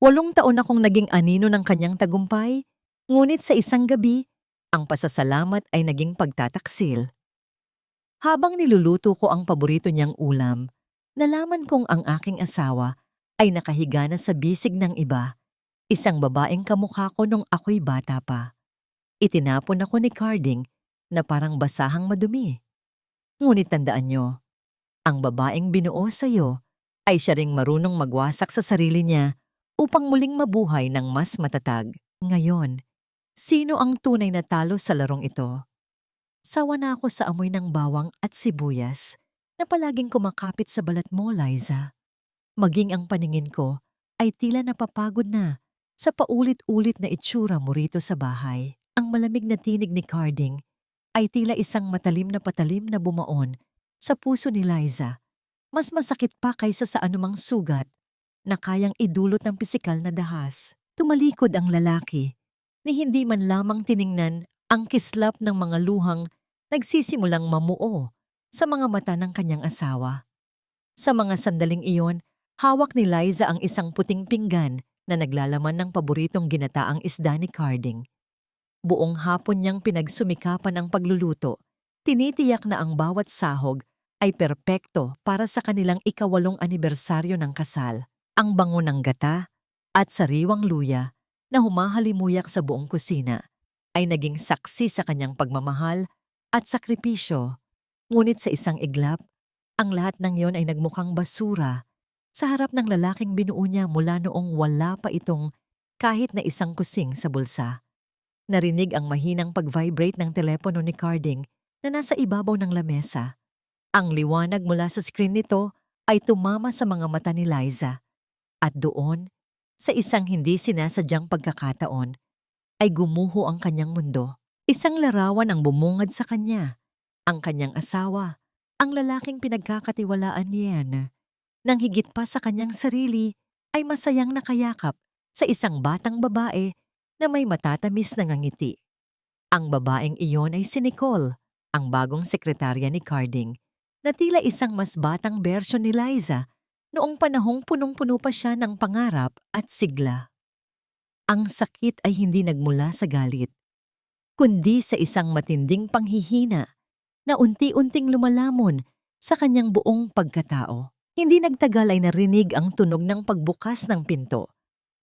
8 taon akong naging anino ng kanyang tagumpay, ngunit sa isang gabi, ang pasasalamat ay naging pagtataksil. Habang niluluto ko ang paborito niyang ulam, nalaman kong ang aking asawa ay nakahiga na sa bisig ng iba, isang babaeng kamukha ko nung ako'y bata pa. Itinapon ako ni Carding na parang basahang madumi. Ngunit tandaan niyo, ang babaeng binuo sa'yo ay siya ring marunong magwasak sa sarili niya upang muling mabuhay ng mas matatag. Ngayon, sino ang tunay na talo sa larong ito? Sawa na ako sa amoy ng bawang at sibuyas na palaging kumakapit sa balat mo, Liza. Maging ang paningin ko ay tila napapagod na sa paulit-ulit na itsura mo rito sa bahay. Ang malamig na tinig ni Carding ay tila isang matalim na patalim na bumaon sa puso ni Liza. Mas masakit pa kaysa sa anumang sugat na kayang idulot ng pisikal na dahas. Tumalikod ang lalaki ni hindi man lamang tiningnan ang kislap ng mga luhang nagsisimulang mamuo sa mga mata ng kanyang asawa. Sa mga sandaling iyon, hawak ni Liza ang isang puting pinggan na naglalaman ng paboritong ginataang isda ni Carding. Buong hapon niyang pinagsumikapan ang pagluluto, tinitiyak na ang bawat sahog ay perpekto para sa kanilang 8th anibersaryo ng kasal. Ang bango ng gata at sariwang luya na humahalimuyak sa buong kusina ay naging saksi sa kanyang pagmamahal at sakripisyo. Ngunit sa isang iglap, ang lahat ng iyon ay nagmukhang basura sa harap ng lalaking binuo niya mula noong wala pa itong kahit na isang kusing sa bulsa. Narinig ang mahinang pag-vibrate ng telepono ni Carding na nasa ibabaw ng lamesa. Ang liwanag mula sa screen nito ay tumama sa mga mata ni Liza. At doon, sa isang hindi sinasadyang pagkakataon, ay gumuho ang kanyang mundo. Isang larawan ang bumungad sa kanya. Ang kanyang asawa, ang lalaking pinagkakatiwalaan niya nang higit pa sa kanyang sarili ay masayang nakayakap sa isang batang babae na may matatamis na ngangiti. Ang babaeng iyon ay si Nicole, ang bagong sekretarya ni Carding, na tila isang mas batang bersyon ni Liza noong panahong punong-puno pa siya ng pangarap at sigla. Ang sakit ay hindi nagmula sa galit, kundi sa isang matinding panghihina na unti-unting lumalamon sa kanyang buong pagkatao. Hindi nagtagal ay narinig ang tunog ng pagbukas ng pinto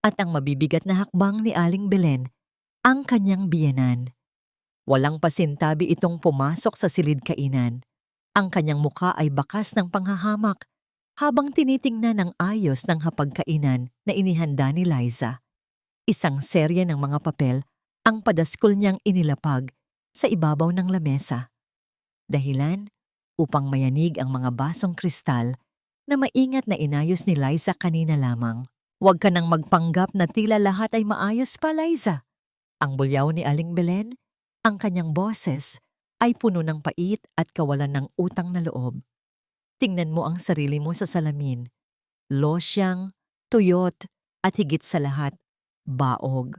at ang mabibigat na hakbang ni Aling Belen, ang kanyang biyenan. Walang pasintabi itong pumasok sa silid-kainan. Ang kanyang mukha ay bakas ng panghahamak habang tinitingnan ng ayos ng hapagkainan na inihanda ni Liza. Isang serye ng mga papel ang padaskol niyang inilapag sa ibabaw ng lamesa. Dahilan upang mayanig ang mga basong kristal na maingat na inayos ni Liza kanina lamang. Huwag ka nang magpanggap na tila lahat ay maayos pa, Liza. Ang bulyaw ni Aling Belen, ang kanyang boses, ay puno ng pait at kawalan ng utang na loob. Tingnan mo ang sarili mo sa salamin. Losyang, tuyot, at higit sa lahat, baog.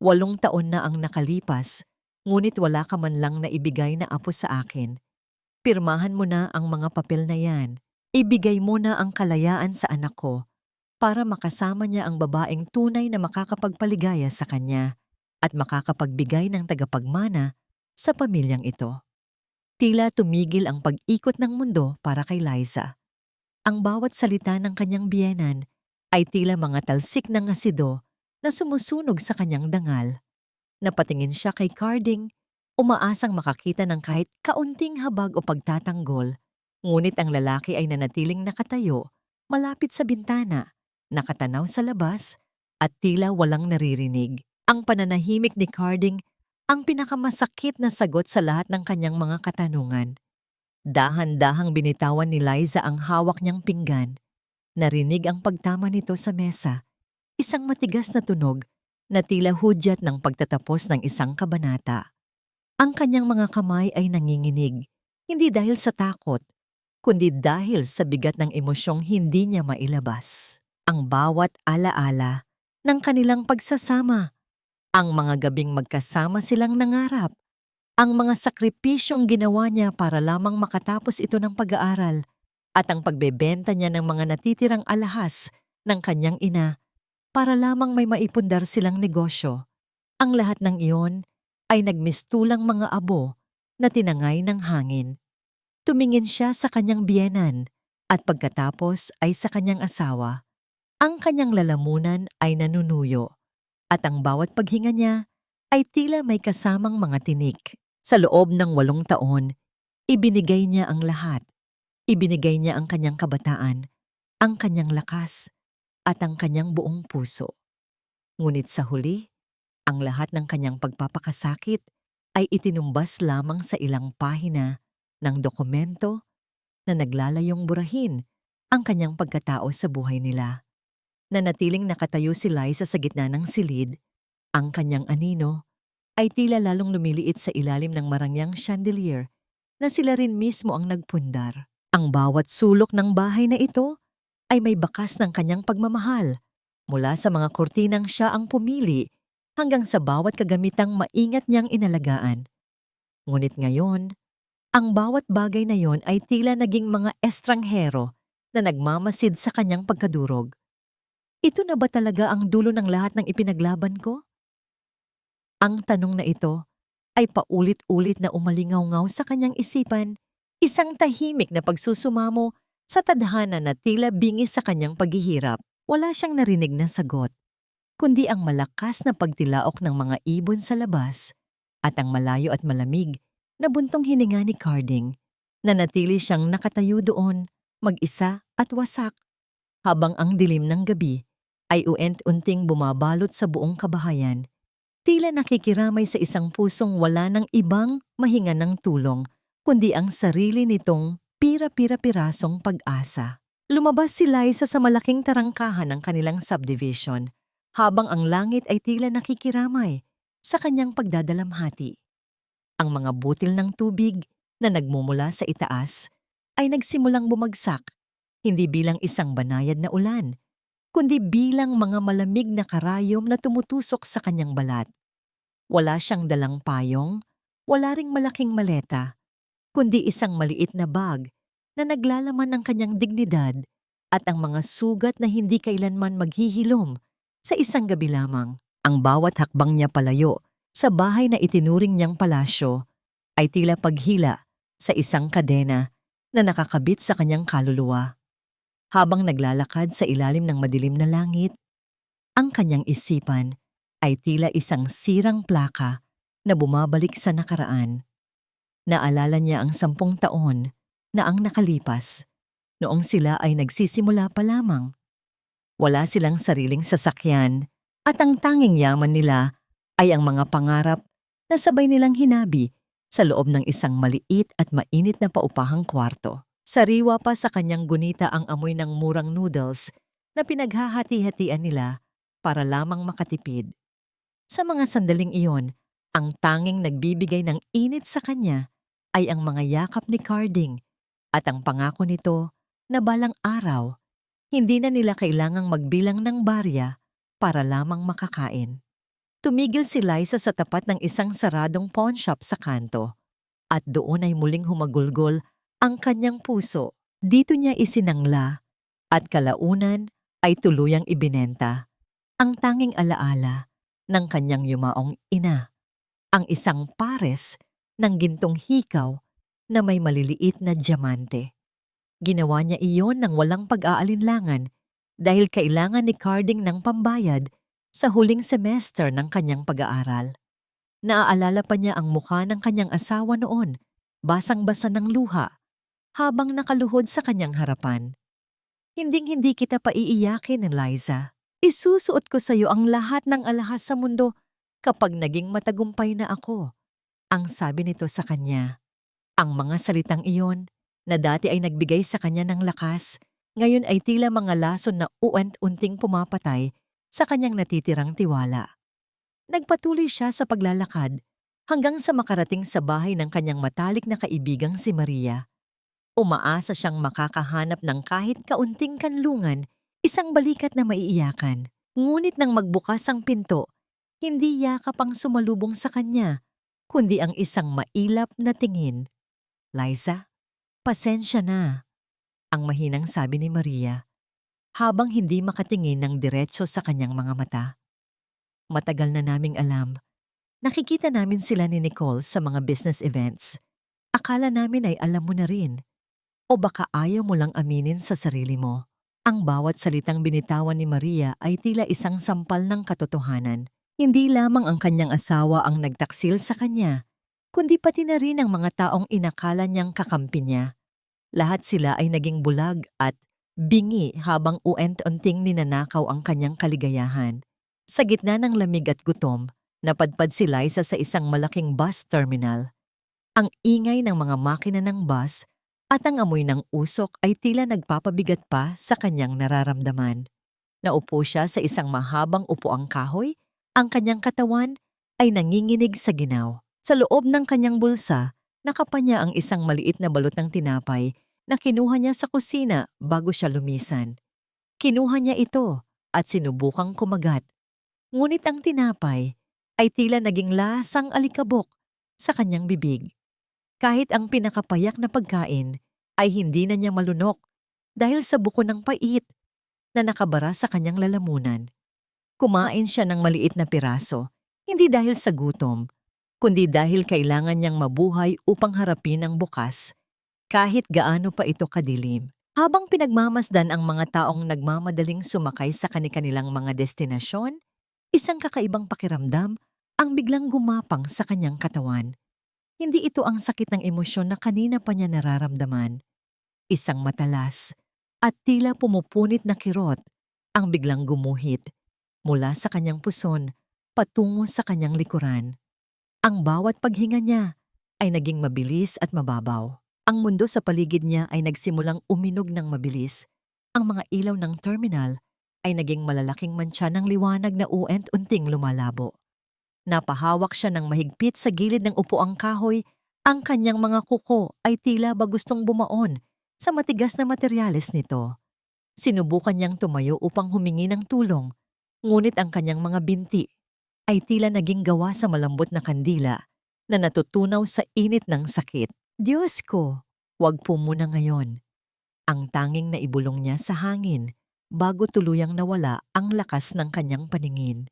8 taon na ang nakalipas, ngunit wala ka man lang naibigay na apo sa akin. Pirmahan mo na ang mga papel na yan. Ibigay mo na ang kalayaan sa anak ko para makasama niya ang babaeng tunay na makakapagpaligaya sa kanya at makakapagbigay ng tagapagmana sa pamilyang ito. Tila tumigil ang pag-ikot ng mundo para kay Liza. Ang bawat salita ng kanyang biyenan ay tila mga talsik ng asido na sumusunog sa kanyang dangal. Napatingin siya kay Carding, umaasang makakita ng kahit kaunting habag o pagtatanggol. Ngunit ang lalaki ay nanatiling nakatayo, malapit sa bintana, nakatanaw sa labas, at tila walang naririnig. Ang pananahimik ni Carding ang pinakamasakit na sagot sa lahat ng kanyang mga katanungan. Dahan-dahang binitawan ni Liza ang hawak niyang pinggan. Narinig ang pagtama nito sa mesa, isang matigas na tunog na tila hudyat ng pagtatapos ng isang kabanata. Ang kanyang mga kamay ay nanginginig, hindi dahil sa takot, kundi dahil sa bigat ng emosyong hindi niya mailabas. Ang bawat alaala ng kanilang pagsasama, ang mga gabing magkasama silang nangarap, ang mga sakripisyong ginawa niya para lamang makatapos ito ng pag-aaral, at ang pagbebenta niya ng mga natitirang alahas ng kanyang ina para lamang may maipundar silang negosyo. Ang lahat ng iyon ay nagmistulang mga abo na tinangay ng hangin. Tumingin siya sa kanyang biyenan at pagkatapos ay sa kanyang asawa. Ang kanyang lalamunan ay nanunuyo at ang bawat paghinga niya ay tila may kasamang mga tinik. Sa loob ng 8 taon, ibinigay niya ang lahat. Ibinigay niya ang kanyang kabataan, ang kanyang lakas, at ang kanyang buong puso. Ngunit sa huli, ang lahat ng kanyang pagpapakasakit ay itinumbas lamang sa ilang pahina ng dokumento na naglalayong burahin ang kanyang pagkatao sa buhay nila. Nanatiling nakatayo si Liza sa gitna ng silid, ang kanyang anino ay tila lalong lumiliit sa ilalim ng marangyang chandelier na sila rin mismo ang nagpundar. Ang bawat sulok ng bahay na ito ay may bakas ng kanyang pagmamahal, mula sa mga kurtinang siya ang pumili hanggang sa bawat kagamitang maingat niyang inalagaan. Ngunit ngayon, ang bawat bagay na yon ay tila naging mga estranghero na nagmamasid sa kanyang pagkadurog. Ito na ba talaga ang dulo ng lahat ng ipinaglaban ko? Ang tanong na ito ay paulit-ulit na umalingaw-ngaw sa kanyang isipan, isang tahimik na pagsusumamo sa tadhana na tila bingis sa kanyang paghihirap. Wala siyang narinig na sagot, kundi ang malakas na pagtilaok ng mga ibon sa labas at ang malayo at malamig na buntong hininga ni Carding. Nanatili siyang nakatayo doon, mag-isa at wasak, habang ang dilim ng gabi ay uent-unting bumabalot sa buong kabahayan. Tila nakikiramay sa isang pusong wala ng ibang mahinga ng tulong, kundi ang sarili nitong pira-pira-pirasong pag-asa. Lumabas si Liza sa malaking tarangkahan ng kanilang subdivision, habang ang langit ay tila nakikiramay sa kanyang pagdadalamhati. Ang mga butil ng tubig na nagmumula sa itaas ay nagsimulang bumagsak, hindi bilang isang banayad na ulan, kundi bilang mga malamig na karayom na tumutusok sa kanyang balat. Wala siyang dalang payong, wala ring malaking maleta, kundi isang maliit na bag na naglalaman ng kanyang dignidad at ang mga sugat na hindi kailanman maghihilom sa isang gabi lamang. Ang bawat hakbang niya palayo sa bahay na itinuring niyang palasyo ay tila paghila sa isang kadena na nakakabit sa kanyang kaluluwa. Habang naglalakad sa ilalim ng madilim na langit, ang kanyang isipan ay tila isang sirang plaka na bumabalik sa nakaraan. Naalala niya ang 10 taon na ang nakalipas, noong sila ay nagsisimula pa lamang. Wala silang sariling sasakyan at ang tanging yaman nila ay ang mga pangarap na sabay nilang hinabi sa loob ng isang maliit at mainit na paupahang kwarto. Sariwa pa sa kanyang gunita ang amoy ng murang noodles na pinaghahati-hatian nila para lamang makatipid. Sa mga sandaling iyon, ang tanging nagbibigay ng init sa kanya ay ang mga yakap ni Carding at ang pangako nito na balang araw, hindi na nila kailangang magbilang ng barya para lamang makakain. Tumigil si Liza sa tapat ng isang saradong pawn shop sa kanto at doon ay muling humagulgol ang kanyang puso. Dito niya isinangla at kalaunan ay tuluyang ibinenta ang tanging alaala ng kanyang yumaong ina, ang isang pares ng gintong hikaw na may maliliit na diamante. Ginawa niya iyon ng walang pag-aalinlangan dahil kailangan ni Carding ng pambayad sa huling semester ng kanyang pag-aaral. Naaalala pa niya ang mukha ng kanyang asawa noon, basang-basa ng luha, habang nakaluhod sa kanyang harapan. Hinding-hindi kita paiiyakin, Liza. Isusuot ko sa iyo ang lahat ng alahas sa mundo kapag naging matagumpay na ako, ang sabi nito sa kanya. Ang mga salitang iyon, na dati ay nagbigay sa kanya ng lakas, ngayon ay tila mga lason na uant-unting pumapatay sa kanyang natitirang tiwala. Nagpatuloy siya sa paglalakad hanggang sa makarating sa bahay ng kanyang matalik na kaibigang si Maria. Umaasa siyang makakahanap ng kahit kaunting kanlungan, isang balikat na maiiyakan. Ngunit nang magbukas ang pinto, hindi yakap ang sumalubong sa kanya, kundi ang isang mailap na tingin. Liza, pasensya na, ang mahinang sabi ni Maria. habang hindi makatingin ng diretso sa kanyang mga mata. Matagal na naming alam. Nakikita namin sila ni Nicole sa mga business events. Akala namin ay alam mo na rin. O baka ayaw mo lang aminin sa sarili mo. Ang bawat salitang binitawan ni Maria ay tila isang sampal ng katotohanan. Hindi lamang ang kanyang asawa ang nagtaksil sa kanya, kundi pati na rin ang mga taong inakala niyang kakampi niya. Lahat sila ay naging bulag at bingi habang uent-unting ninanakaw ang kanyang kaligayahan. Sa gitna ng lamig at gutom, napadpad si Liza sa isang malaking bus terminal. Ang ingay ng mga makina ng bus at ang amoy ng usok ay tila nagpapabigat pa sa kanyang nararamdaman. Naupo siya sa isang mahabang upuang kahoy, ang kanyang katawan ay nanginginig sa ginaw. Sa loob ng kanyang bulsa, nakapanya ang isang maliit na balot ng tinapay na kinuha niya sa kusina bago siya lumisan. Kinuha niya ito at sinubukang kumagat. Ngunit ang tinapay ay tila naging lasang alikabok sa kanyang bibig. Kahit ang pinakapayak na pagkain ay hindi na niya malunok dahil sa buko ng pait na nakabara sa kanyang lalamunan. Kumain siya ng maliit na piraso, hindi dahil sa gutom, kundi dahil kailangan niyang mabuhay upang harapin ang bukas, kahit gaano pa ito kadilim. Habang pinagmamasdan ang mga taong nagmamadaling sumakay sa kanilang mga destinasyon, isang kakaibang pakiramdam ang biglang gumapang sa kanyang katawan. Hindi ito ang sakit ng emosyon na kanina pa niya nararamdaman. Isang matalas at tila pumupunit na kirot ang biglang gumuhit mula sa kanyang puson patungo sa kanyang likuran. Ang bawat paghinga niya ay naging mabilis at mababaw. Ang mundo sa paligid niya ay nagsimulang uminog ng mabilis. Ang mga ilaw ng terminal ay naging malalaking mantsa ng liwanag na uent-unting lumalabo. Napahawak siya ng mahigpit sa gilid ng upuang kahoy, ang kanyang mga kuko ay tila ba gustong bumaon sa matigas na materyales nito. Sinubukan niyang tumayo upang humingi ng tulong, ngunit ang kanyang mga binti ay tila naging gawa sa malambot na kandila na natutunaw sa init ng sakit. Diyos ko, wag po muna ngayon. Ang tanging naibulong niya sa hangin bago tuluyang nawala ang lakas ng kanyang paningin.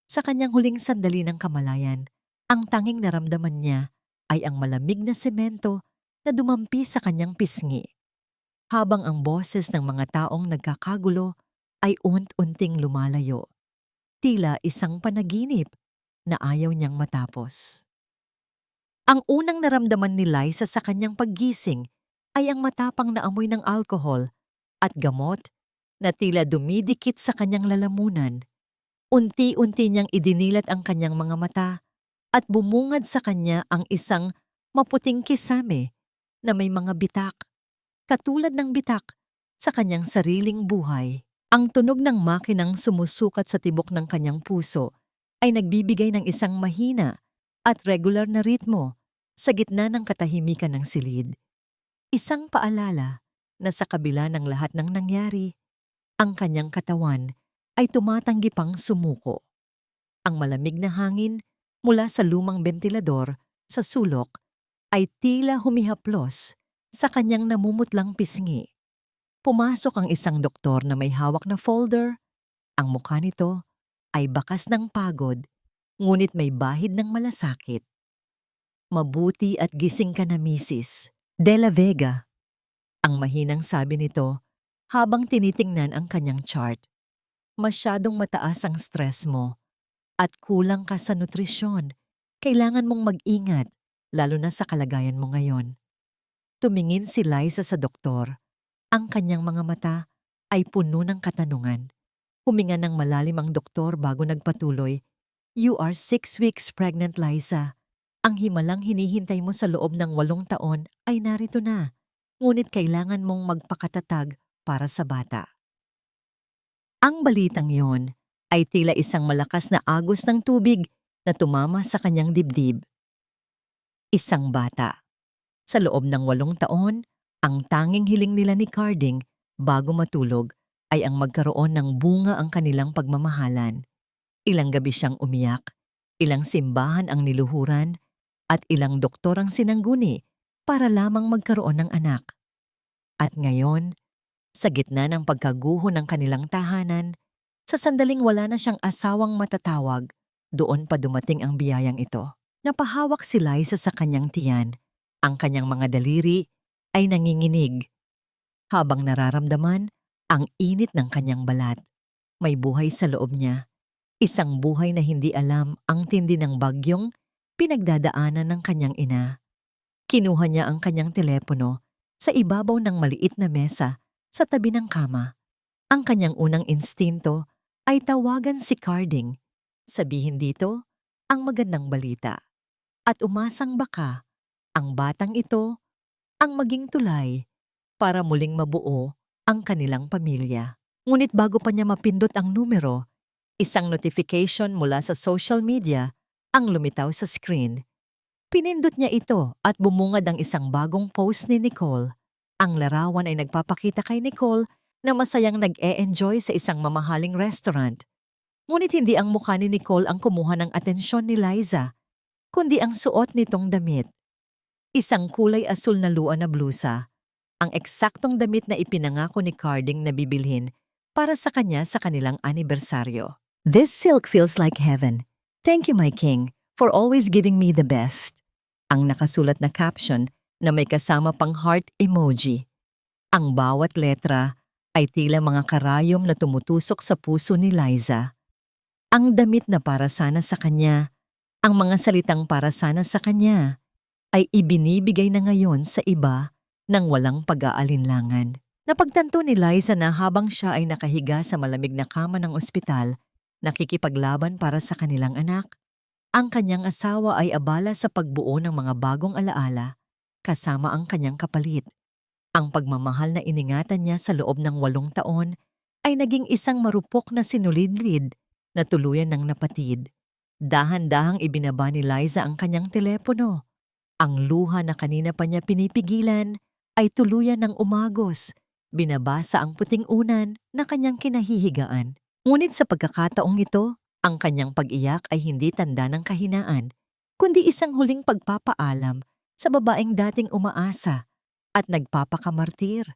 Sa kanyang huling sandali ng kamalayan, ang tanging naramdaman niya ay ang malamig na semento na dumampi sa kanyang pisngi. Habang ang boses ng mga taong nagkakagulo ay unt-unting lumalayo. Tila isang panaginip na ayaw niyang matapos. Ang unang naramdaman ni Liza sa kanyang paggising ay ang matapang na amoy ng alkohol at gamot na tila dumidikit sa kanyang lalamunan. Unti-unti niyang idinilat ang kanyang mga mata at bumungad sa kanya ang isang maputing kisame na may mga bitak, katulad ng bitak sa kanyang sariling buhay. Ang tunog ng makinang sumusukat sa tibok ng kanyang puso ay nagbibigay ng isang mahina at regular na ritmo sa gitna ng katahimikan ng silid. Isang paalala na sa kabila ng lahat ng nangyari, ang kanyang katawan ay tumatanggi pang sumuko. Ang malamig na hangin mula sa lumang bentilador sa sulok ay tila humihaplos sa kanyang namumutlang pisngi. Pumasok ang isang doktor na may hawak na folder. Ang mukha nito ay bakas ng pagod, ngunit may bahid ng malasakit. Mabuti at gising ka na, Mrs. De La Vega. Ang mahinang sabi nito habang tinitingnan ang kanyang chart. Masyadong mataas ang stress mo at kulang ka sa nutrisyon. Kailangan mong mag-ingat, lalo na sa kalagayan mo ngayon. Tumingin si Liza sa doktor. Ang kanyang mga mata ay puno ng katanungan. Huminga ng malalim ang doktor bago nagpatuloy. You are 6 weeks pregnant, Liza. Ang himalang hinihintay mo sa loob ng 8 taon ay narito na. Ngunit kailangan mong magpakatatag para sa bata. Ang balitang yon ay tila isang malakas na agos ng tubig na tumama sa kanyang dibdib. Isang bata. Sa loob ng 8 taon, ang tanging hiling nila ni Carding bago matulog ay ang magkaroon ng bunga ang kanilang pagmamahalan. Ilang gabi siyang umiyak, ilang simbahan ang niluhuran, at ilang doktor ang sinangguni para lamang magkaroon ng anak. At ngayon, Sa gitna ng pagkaguho ng kanilang tahanan, sa sandaling wala na siyang asawang matatawag, doon pa dumating ang biyayang ito. Napahawak si Liza sa kanyang tiyan. Ang kanyang mga daliri ay nanginginig. Habang nararamdaman ang init ng kanyang balat, may buhay sa loob niya. Isang buhay na hindi alam ang tindi ng bagyong pinagdadaanan ng kanyang ina. Kinuha niya ang kanyang telepono sa ibabaw ng maliit na mesa sa tabi ng kama. Ang kanyang unang instinto ay tawagan si Carding. Sabihin dito ang magandang balita. At umasang baka ang batang ito ang maging tulay para muling mabuo ang kanilang pamilya. Ngunit bago pa niya mapindot ang numero, isang notification mula sa social media ang lumitaw sa screen. Pinindot niya ito at bumungad ang isang bagong post ni Nicole. Ang larawan ay nagpapakita kay Nicole na masayang nag-e-enjoy sa isang mamahaling restaurant. Ngunit hindi ang mukha ni Nicole ang kumuha ng atensyon ni Liza, kundi ang suot nitong damit. Isang kulay asul na luan na blusa, ang eksaktong damit na ipinangako ni Carding na bibilhin para sa kanya sa kanilang anibersaryo. This silk feels like heaven. Thank you, my king, for always giving me the best. Ang nakasulat na caption na may kasama pang heart emoji. Ang bawat letra ay tila mga karayom na tumutusok sa puso ni Liza. Ang damit na para sana sa kanya, ang mga salitang para sana sa kanya, ay ibinibigay na ngayon sa iba nang walang pag-aalinlangan. Napagtanto ni Liza na habang siya ay nakahiga sa malamig na kama ng ospital, nakikipaglaban para sa kanilang anak, ang kanyang asawa ay abala sa pagbuo ng mga bagong alaala, kasama ang kanyang kapalit. Ang pagmamahal na iningatan niya sa loob ng 8 taon ay naging isang marupok na sinulidlid na tuluyan ng napatid. Dahan-dahang ibinaba ni Liza ang kanyang telepono. Ang luha na kanina pa niya pinipigilan ay tuluyan ng umagos. Binabasa ang puting unan na kanyang kinahihigaan. Ngunit sa pagkakataong ito, ang kanyang pag-iyak ay hindi tanda ng kahinaan, kundi isang huling pagpapaalam sa babaeng dating umaasa at nagpapakamartir.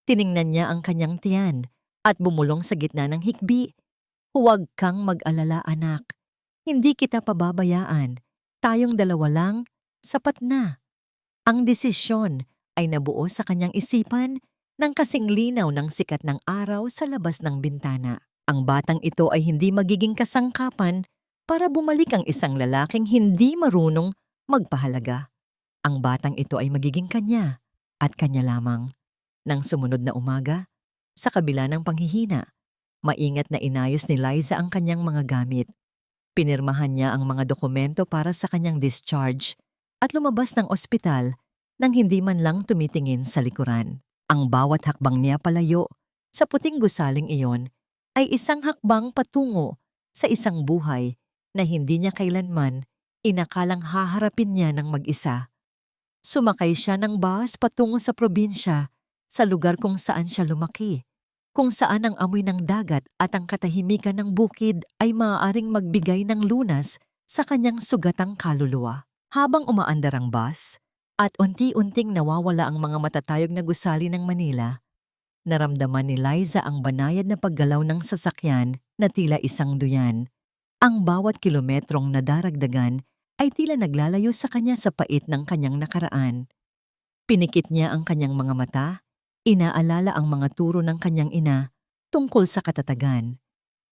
Tiningnan niya ang kanyang tiyan at bumulong sa gitna ng hikbi. Huwag kang mag-alala, anak. Hindi kita pababayaan. Tayong dalawa lang, sapat na. Ang desisyon ay nabuo sa kanyang isipan nang kasing linaw ng sikat ng araw sa labas ng bintana. Ang batang ito ay hindi magiging kasangkapan para bumalik ang isang lalaking hindi marunong magpahalaga. Ang batang ito ay magiging kanya at kanya lamang. Nang sumunod na umaga, sa kabila ng panghihina, maingat na inayos ni Liza ang kanyang mga gamit. Pinirmahan niya ang mga dokumento para sa kanyang discharge at lumabas ng ospital nang hindi man lang tumitingin sa likuran. Ang bawat hakbang niya palayo sa puting gusaling iyon ay isang hakbang patungo sa isang buhay na hindi niya kailanman inakalang haharapin niya ng mag-isa. Sumakay siya ng bus patungo sa probinsya, sa lugar kung saan siya lumaki, kung saan ang amoy ng dagat at ang katahimikan ng bukid ay maaaring magbigay ng lunas sa kanyang sugatang kaluluwa. Habang umaandar ang bus at unti-unting nawawala ang mga matatayog na gusali ng Manila, naramdaman ni Liza ang banayad na paggalaw ng sasakyan na tila isang duyan. Ang bawat kilometrong nadaragdagan ay tila naglalayo sa kanya sa pait ng kanyang nakaraan. Pinikit niya ang kanyang mga mata, inaalala ang mga turo ng kanyang ina tungkol sa katatagan.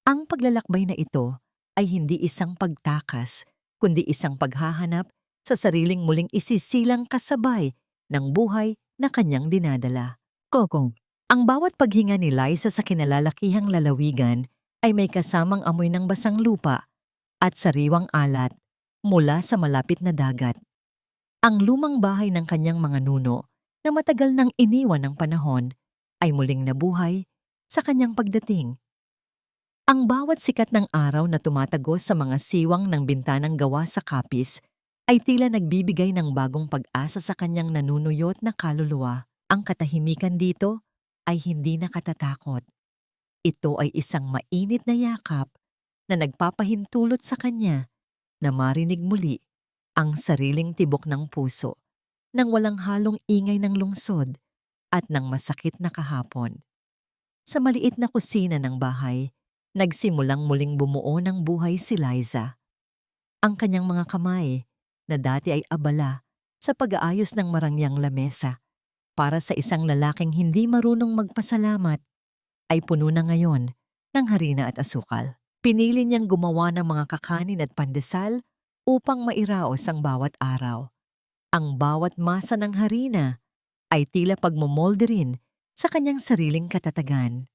Ang paglalakbay na ito ay hindi isang pagtakas, kundi isang paghahanap sa sariling muling isisilang kasabay ng buhay na kanyang dinadala. Kokong, ang bawat paghinga ni Liza sa kinalalakihang lalawigan ay may kasamang amoy ng basang lupa at sariwang alat mula sa malapit na dagat. Ang lumang bahay ng kanyang mga nuno na matagal nang iniwan ng panahon ay muling nabuhay sa kanyang pagdating. Ang bawat sikat ng araw na tumatagos sa mga siwang ng bintanang gawa sa kapis ay tila nagbibigay ng bagong pag-asa sa kanyang nanunuyot na kaluluwa. Ang katahimikan dito ay hindi nakatatakot. Ito ay isang mainit na yakap na nagpapahintulot sa kanya na marinig muli ang sariling tibok ng puso nang walang halong ingay ng lungsod at ng masakit na kahapon. Sa maliit na kusina ng bahay, nagsimulang muling bumuo ng buhay si Liza. Ang kanyang mga kamay, na dati ay abala sa pag-aayos ng marangyang lamesa para sa isang lalaking hindi marunong magpasalamat, ay puno na ngayon ng harina at asukal. Pinili niyang gumawa ng mga kakanin at pandesal upang mairaos ang bawat araw. Ang bawat masa ng harina ay tila pagmomolde rin sa kanyang sariling katatagan.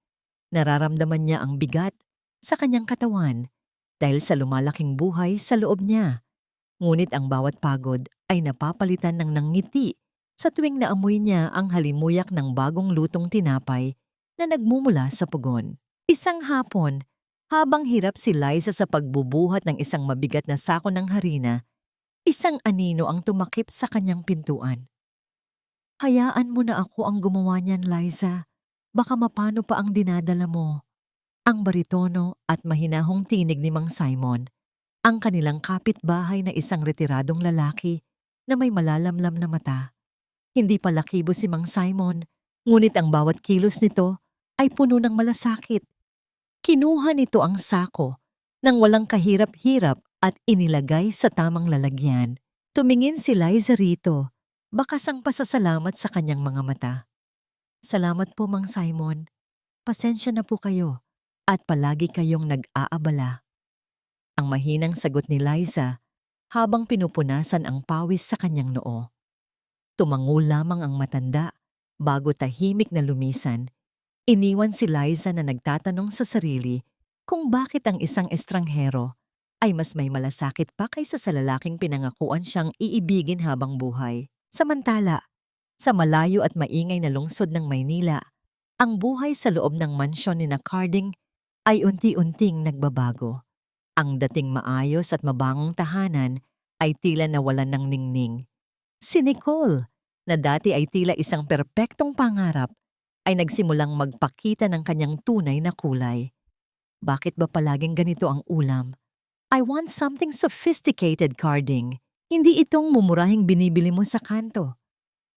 Nararamdaman niya ang bigat sa kanyang katawan dahil sa lumalaking buhay sa loob niya. Ngunit ang bawat pagod ay napapalitan ng nangngiti sa tuwing naamoy niya ang halimuyak ng bagong lutong tinapay na nagmumula sa pugon. Isang hapon, habang hirap si Liza sa pagbubuhat ng isang mabigat na sako ng harina, isang anino ang tumakip sa kanyang pintuan. "Hayaan mo na ako ang gumawa niyan, Liza. Baka mapano pa ang dinadala mo." Ang baritono at mahinahong tinig ni Mang Simon, ang kanilang kapitbahay na isang retiradong lalaki na may malalamlam na mata. Hindi pala kibo si Mang Simon, ngunit ang bawat kilos nito ay puno ng malasakit. Kinuha nito ang sako nang walang kahirap-hirap at inilagay sa tamang lalagyan. Tumingin si Liza rito, bakas ang pasasalamat sa kanyang mga mata. "Salamat po, Mang Simon. Pasensya na po kayo at palagi kayong nag-aabala." Ang mahinang sagot ni Liza habang pinupunasan ang pawis sa kanyang noo. Tumango lamang ang matanda bago tahimik na lumisan. Iniwan si Liza na nagtatanong sa sarili kung bakit ang isang estranghero ay mas may malasakit pa kaysa sa lalaking pinangakuan siyang iibigin habang buhay. Samantala, sa malayo at maingay na lungsod ng Maynila, ang buhay sa loob ng mansyon ni Carding ay unti-unting nagbabago. Ang dating maayos at mabangong tahanan ay tila nawalan ng ningning. Si Nicole, na dati ay tila isang perpektong pangarap, ay nagsimulang magpakita ng kanyang tunay na kulay. "Bakit ba palaging ganito ang ulam? I want something sophisticated, Carding. Hindi itong mumurahing binibili mo sa kanto."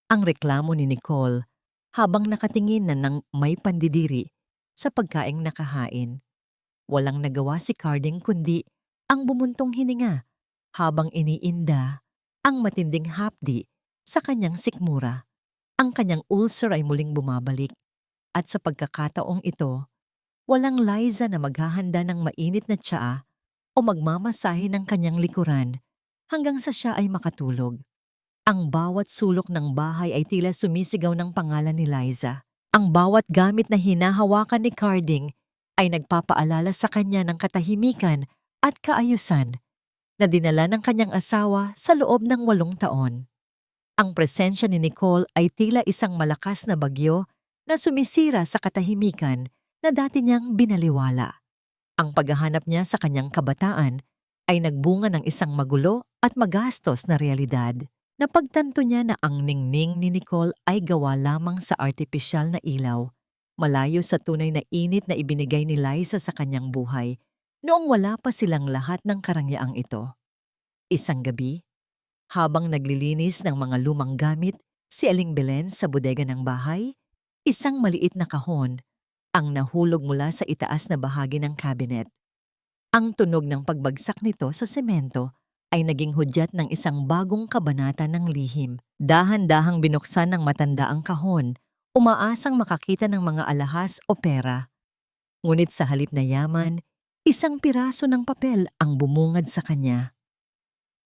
Ang reklamo ni Nicole habang nakatingin na ng may pandidiri sa pagkaing nakahain. Walang nagawa si Carding kundi ang bumuntong hininga habang iniinda ang matinding hapdi sa kanyang sikmura. Ang kanyang ulcer ay muling bumabalik at sa pagkakataong ito, walang Liza na maghahanda ng mainit na tsaa o magmamasahe ng kanyang likuran hanggang sa siya ay makatulog. Ang bawat sulok ng bahay ay tila sumisigaw ng pangalan ni Liza. Ang bawat gamit na hinahawakan ni Carding ay nagpapaalala sa kanya ng katahimikan at kaayusan na dinala ng kanyang asawa sa loob ng 8 taon. Ang presensya ni Nicole ay tila isang malakas na bagyo na sumisira sa katahimikan na dati niyang binaliwala. Ang paghahanap niya sa kanyang kabataan ay nagbunga ng isang magulo at magastos na realidad. Napagtanto niya na ang ningning ni Nicole ay gawa lamang sa artipisyal na ilaw, malayo sa tunay na init na ibinigay ni Liza sa kanyang buhay noong wala pa silang lahat ng karangyaang ito. Isang gabi, habang naglilinis ng mga lumang gamit si Aling Belen sa bodega ng bahay, isang maliit na kahon ang nahulog mula sa itaas na bahagi ng cabinet. Ang tunog ng pagbagsak nito sa semento ay naging hudyat ng isang bagong kabanata ng lihim. Dahan-dahang binuksan ng matanda ang kahon, umaasang makakita ng mga alahas o pera. Ngunit sa halip na yaman, isang piraso ng papel ang bumungad sa kanya.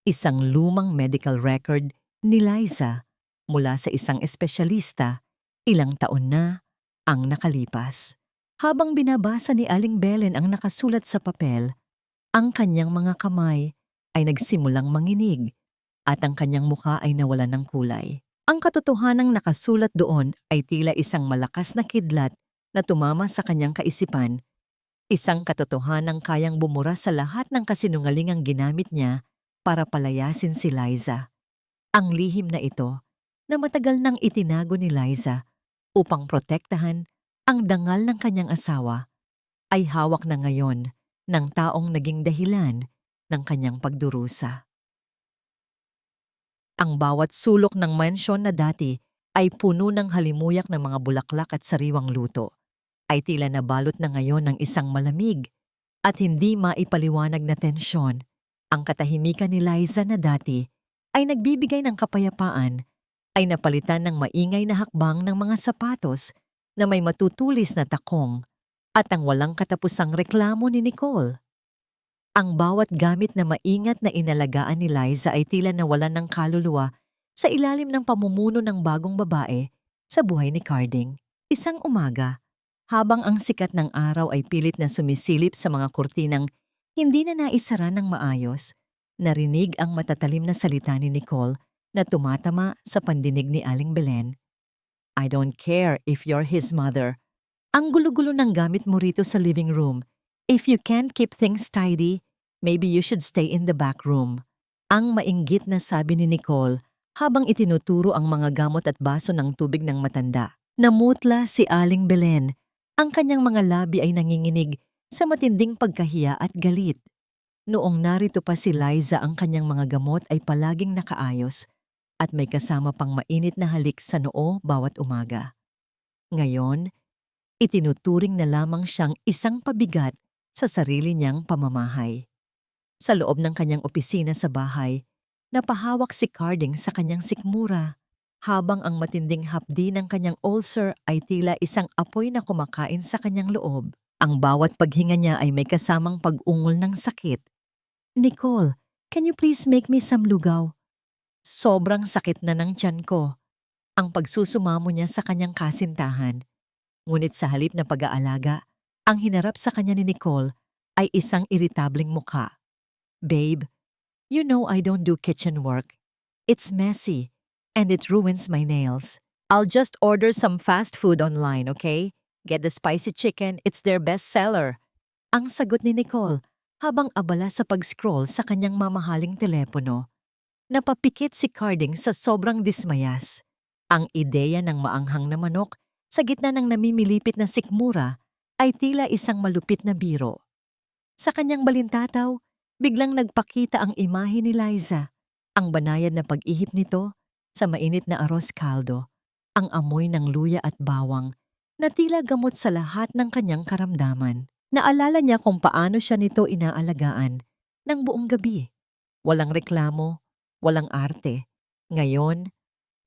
Isang lumang medical record ni Liza mula sa isang espesyalista, ilang taon na ang nakalipas. Habang binabasa ni Aling Belen ang nakasulat sa papel, ang kanyang mga kamay ay nagsimulang manginig at ang kanyang mukha ay nawalan ng kulay. Ang katotohanang nakasulat doon ay tila isang malakas na kidlat na tumama sa kanyang kaisipan, isang katotohanang kayang bumura sa lahat ng kasinungalingang ginamit niya para palayasin si Liza. Ang lihim na ito, na matagal nang itinago ni Liza upang protektahan ang dangal ng kanyang asawa, ay hawak na ngayon ng taong naging dahilan ng kanyang pagdurusa. Ang bawat sulok ng mansyon na dati ay puno ng halimuyak ng mga bulaklak at sariwang luto. ay tila nabalot na ngayon ng isang malamig at hindi maipaliwanag na tensyon. Ang katahimikan ni Liza na dati ay nagbibigay ng kapayapaan ay napalitan ng maingay na hakbang ng mga sapatos na may matutulis na takong at ang walang katapusang reklamo ni Nicole. Ang bawat gamit na maingat na inalagaan ni Liza ay tila nawalan ng kaluluwa sa ilalim ng pamumuno ng bagong babae sa buhay ni Carding. Isang umaga, habang ang sikat ng araw ay pilit na sumisilip sa mga kurtinang hindi na naisara ng maayos, narinig ang matatalim na salita ni Nicole na tumatama sa pandinig ni Aling Belen. "I don't care if you're his mother. Ang gulo-gulo ng gamit mo rito sa living room. If you can't keep things tidy, maybe you should stay in the back room." Ang mainggit na sabi ni Nicole habang itinuturo ang mga gamot at baso ng tubig ng matanda. Namutla si Aling Belen. Ang kanyang mga labi ay nanginginig sa matinding pagkahiya at galit. Noong narito pa si Liza, ang kanyang mga gamot ay palaging nakaayos at may kasama pang mainit na halik sa noo bawat umaga. Ngayon, itinuturing na lamang siyang isang pabigat sa sarili niyang pamamahay. Sa loob ng kanyang opisina sa bahay, napahawak si Carding sa kanyang sikmura, habang ang matinding hapdi ng kanyang ulcer ay tila isang apoy na kumakain sa kanyang loob. Ang bawat paghinga niya ay may kasamang pag-ungol ng sakit. "Nicole, can you please make me some lugaw? Sobrang sakit na ng tiyan ko." Ang pagsusumamo niya sa kanyang kasintahan. Ngunit sa halip na pag-aalaga, ang hinarap sa kanya ni Nicole ay isang iritableng mukha. "Babe, you know I don't do kitchen work. It's messy, and it ruins my nails. I'll just order some fast food online, okay? Get the spicy chicken, it's their best seller." Ang sagot ni Nicole habang abala sa pag-scroll sa kanyang mamahaling telepono. Napapikit si Carding sa sobrang dismayas. Ang ideya ng maanghang na manok sa gitna ng namimilipit na sikmura ay tila isang malupit na biro. Sa kanyang balintataw, biglang nagpakita ang imahe ni Liza, ang banayad na pag-ihip nito sa mainit na arroz caldo, ang amoy ng luya at bawang na tila gamot sa lahat ng kanyang karamdaman. Naalala niya kung paano siya nito inaalagaan ng buong gabi. Walang reklamo, walang arte. Ngayon,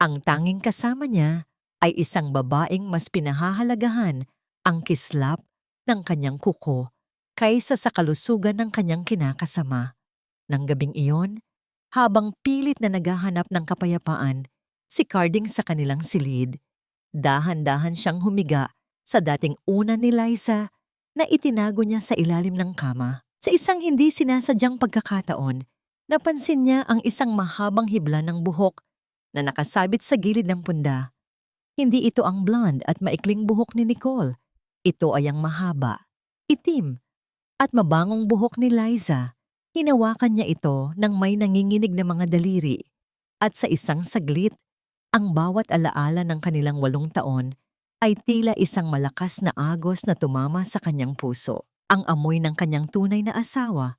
ang tanging kasama niya ay isang babaeng mas pinahahalagahan ang kislap ng kanyang kuko kaysa sa kalusugan ng kanyang kinakasama. Nang gabing iyon, habang pilit na naghahanap ng kapayapaan, si Carding sa kanilang silid, dahan-dahan siyang humiga sa dating una ni Liza na itinago niya sa ilalim ng kama. Sa isang hindi sinasadyang pagkakataon, napansin niya ang isang mahabang hibla ng buhok na nakasabit sa gilid ng punda. Hindi ito ang blonde at maikling buhok ni Nicole. Ito ay ang mahaba, itim, at mabangong buhok ni Liza. Hinawakan niya ito ng may nanginginig na mga daliri. At sa isang saglit, ang bawat alaala ng kanilang 8 taon ay tila isang malakas na agos na tumama sa kanyang puso. Ang amoy ng kanyang tunay na asawa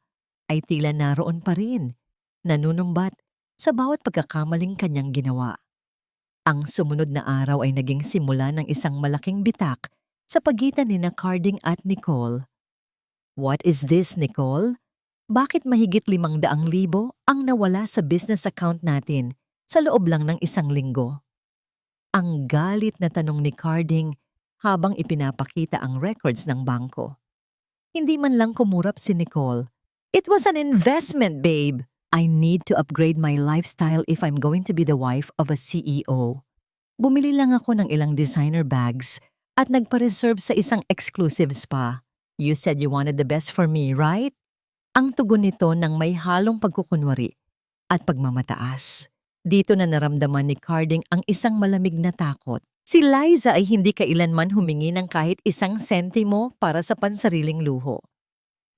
ay tila naroon pa rin, nanunumbat sa bawat pagkakamaling kanyang ginawa. Ang sumunod na araw ay naging simula ng isang malaking bitak sa pagitan ni Carding at Nicole. "What is this, Nicole? Bakit mahigit 500,000 ang nawala sa business account natin sa loob lang ng 1 linggo?" Ang galit na tanong ni Carding habang ipinapakita ang records ng bangko. Hindi man lang kumurap si Nicole. "It was an investment, babe. I need to upgrade my lifestyle if I'm going to be the wife of a CEO. Bumili lang ako ng ilang designer bags at nagpa-reserve sa isang exclusive spa. You said you wanted the best for me, right?" Ang tugon nito ng may halong pagkukunwari at pagmamataas. Dito na naramdaman ni Carding ang isang malamig na takot. Si Liza ay hindi kailanman humingi ng kahit 1 sentimo para sa pansariling luho.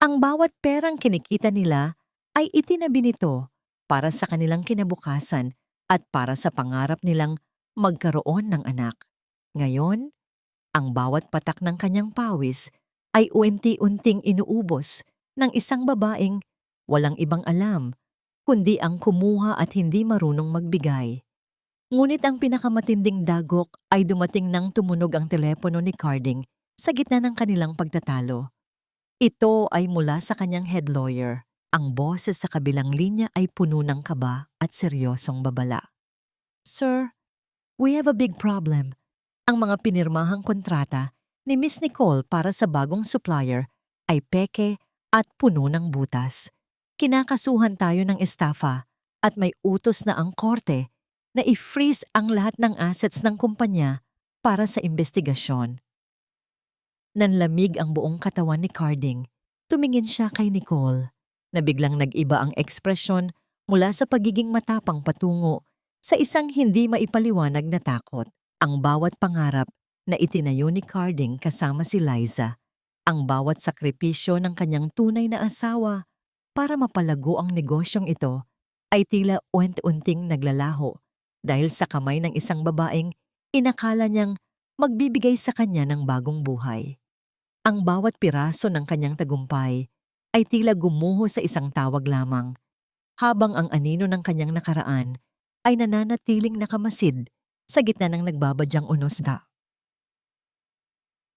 Ang bawat perang kinikita nila ay itinabi nito para sa kanilang kinabukasan at para sa pangarap nilang magkaroon ng anak. Ngayon, ang bawat patak ng kanyang pawis ay unti-unting inuubos ng isang babaeng walang ibang alam, kundi ang kumuha at hindi marunong magbigay. Ngunit ang pinakamatinding dagok ay dumating nang tumunog ang telepono ni Carding sa gitna ng kanilang pagtatalo. Ito ay mula sa kanyang head lawyer. Ang boses sa kabilang linya ay puno ng kaba at seryosong babala. Sir, we have a big problem. Ang mga pinirmahang kontrata ni Miss Nicole para sa bagong supplier ay peke at puno ng butas. Kinakasuhan tayo ng estafa at may utos na ang korte na i-freeze ang lahat ng assets ng kumpanya para sa investigasyon. Nanlamig ang buong katawan ni Carding. Tumingin siya kay Nicole na biglang nag-iba ang ekspresyon mula sa pagiging matapang patungo sa isang hindi maipaliwanag na takot. Ang bawat pangarap na itinayo ni Carding kasama si Liza, ang bawat sakripisyo ng kanyang tunay na asawa para mapalago ang negosyong ito ay tila unti-unting naglalaho dahil sa kamay ng isang babaeng inakala niyang magbibigay sa kanya ng bagong buhay. Ang bawat piraso ng kanyang tagumpay ay tila gumuho sa isang tawag lamang, habang ang anino ng kanyang nakaraan ay nananatiling nakamasid sa gitna ng nagbabadyang unosda.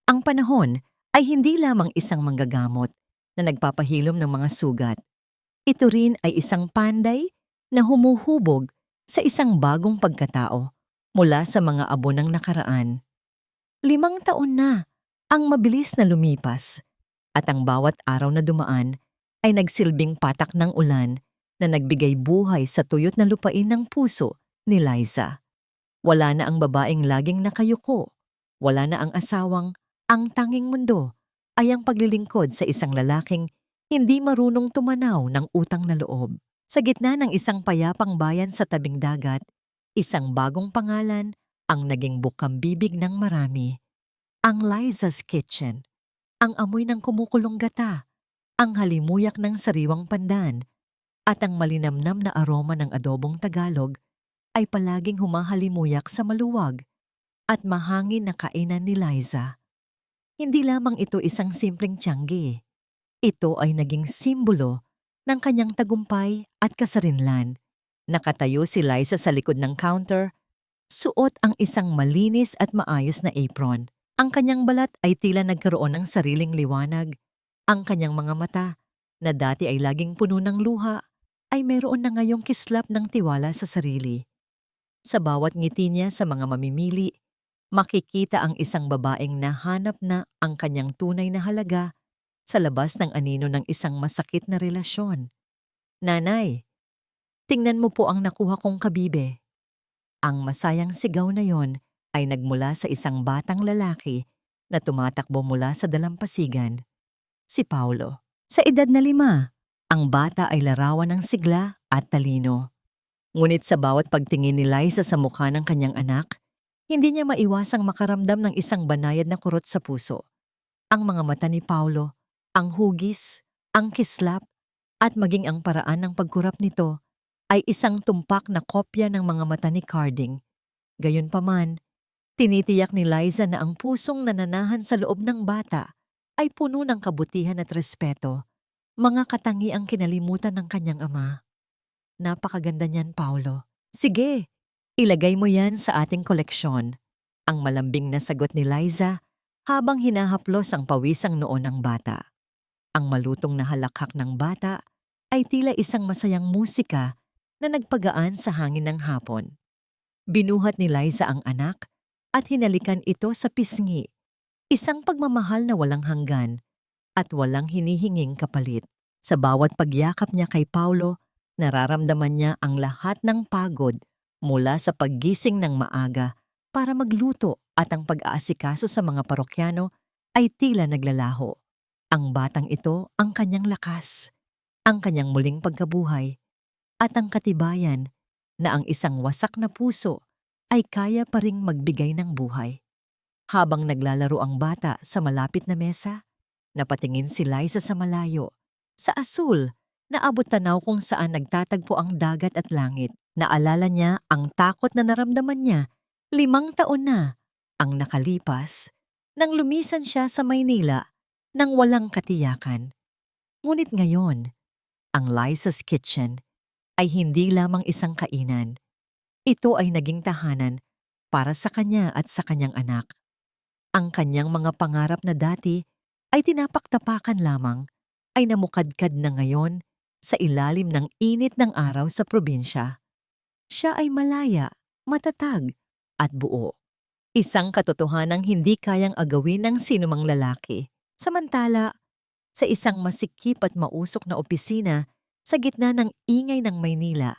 Ang panahon ay hindi lamang isang manggagamot na nagpapahilom ng mga sugat. Ito rin ay isang panday na humuhubog sa isang bagong pagkatao mula sa mga abo ng nakaraan. 5 taon na ang mabilis na lumipas at ang bawat araw na dumaan ay nagsilbing patak ng ulan na nagbigay buhay sa tuyot na lupain ng puso ni Liza. Wala na ang babaeng laging nakayuko, wala na ang asawang ang tanging mundo ay ang paglilingkod sa isang lalaking hindi marunong tumanaw ng utang na loob. Sa gitna ng isang payapang bayan sa tabing dagat, isang bagong pangalan ang naging bukambibig ng marami. Ang Liza's Kitchen, ang amoy ng kumukulong gata, ang halimuyak ng sariwang pandan, at ang malinamnam na aroma ng adobong Tagalog ay palaging humahalimuyak sa maluwag at mahangin na kainan ni Liza. Hindi lamang ito isang simpleng tiyanggi. Ito ay naging simbolo ng kanyang tagumpay at kasarinlan. Nakatayo si Liza sa likod ng counter, suot ang isang malinis at maayos na apron. Ang kanyang balat ay tila nagkaroon ng sariling liwanag. Ang kanyang mga mata, na dati ay laging puno ng luha, ay meron na ngayong kislap ng tiwala sa sarili. Sa bawat ngiti niya sa mga mamimili, makikita ang isang babaeng nahanap na ang kanyang tunay na halaga sa labas ng anino ng isang masakit na relasyon. Nanay, tingnan mo po ang nakuha kong kabibe. Ang masayang sigaw na yon ay nagmula sa isang batang lalaki na tumatakbo mula sa dalampasigan, si Paulo. Sa edad na 5, ang bata ay larawan ng sigla at talino. Ngunit sa bawat pagtingin ni Liza sa mukha ng kanyang anak, hindi niya maiwasang makaramdam ng isang banayad na kurot sa puso. Ang mga mata ni Paulo, ang hugis, ang kislap, at maging ang paraan ng pagkurap nito ay isang tumpak na kopya ng mga mata ni Carding. Gayunpaman, tinitiyak ni Liza na ang pusong nananahan sa loob ng bata ay puno ng kabutihan at respeto, mga katangi ang kinalimutan ng kanyang ama. Napakaganda niyan, Paulo. Sige, ilagay mo yan sa ating koleksyon. Ang malambing na sagot ni Liza habang hinahaplos ang pawisang noon ng bata. Ang malutong na halakhak ng bata ay tila isang masayang musika na nagpagaan sa hangin ng hapon. Binuhat ni Liza ang anak at hinalikan ito sa pisngi, isang pagmamahal na walang hanggan at walang hinihinging kapalit. Sa bawat pagyakap niya kay Paulo, nararamdaman niya ang lahat ng pagod mula sa paggising ng maaga para magluto at ang pag-aasikaso sa mga parokyano ay tila naglalaho. Ang batang ito ang kanyang lakas, ang kanyang muling pagkabuhay, at ang katibayan na ang isang wasak na puso ay kaya pa ring magbigay ng buhay. Habang naglalaro ang bata sa malapit na mesa, napatingin si Liza sa malayo, sa asul, na abot-tanaw kung saan nagtatagpo ang dagat at langit. Naalala niya ang takot na naramdaman niya 5 taon na ang nakalipas nang lumisan siya sa Maynila nang walang katiyakan. Ngunit ngayon, ang Liza's Kitchen ay hindi lamang isang kainan. Ito ay naging tahanan para sa kanya at sa kanyang anak. Ang kanyang mga pangarap na dati ay tinapaktapakan lamang ay namukadkad na ngayon sa ilalim ng init ng araw sa probinsya. Siya ay malaya, matatag, at buo. Isang katotohanang hindi kayang agawin ng sinumang lalaki. Samantala, sa isang masikip at mausok na opisina sa gitna ng ingay ng Maynila,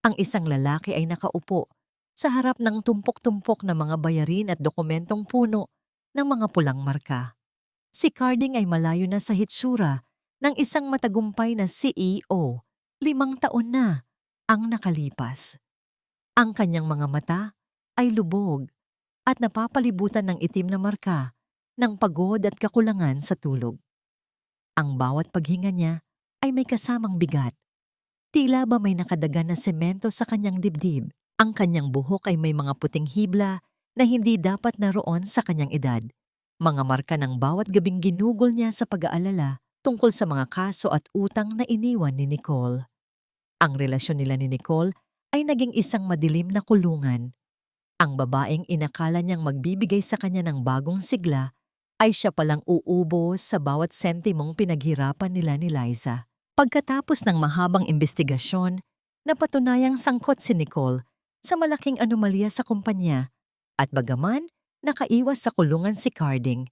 ang isang lalaki ay nakaupo sa harap ng tumpok-tumpok na mga bayarin at dokumentong puno ng mga pulang marka. Si Carding ay malayo na sa hitsura ng isang matagumpay na CEO. 5 taon na ang nakalipas. Ang kanyang mga mata ay lubog at napapalibutan ng itim na marka ng pagod at kakulangan sa tulog. Ang bawat paghinga niya ay may kasamang bigat. Tila ba may nakadagan na semento sa kanyang dibdib. Ang kanyang buhok ay may mga puting hibla na hindi dapat naroon sa kanyang edad. Mga marka ng bawat gabing ginugol niya sa pag-aalala tungkol sa mga kaso at utang na iniwan ni Nicole. Ang relasyon nila ni Nicole ay naging isang madilim na kulungan. Ang babaeng inakala niyang magbibigay sa kanya ng bagong sigla ay siya palang uubos sa bawat sentimong pinaghirapan nila ni Liza. Pagkatapos ng mahabang investigasyon, napatunayang sangkot si Nicole sa malaking anomalya sa kumpanya at bagaman nakaiwas sa kulungan si Carding,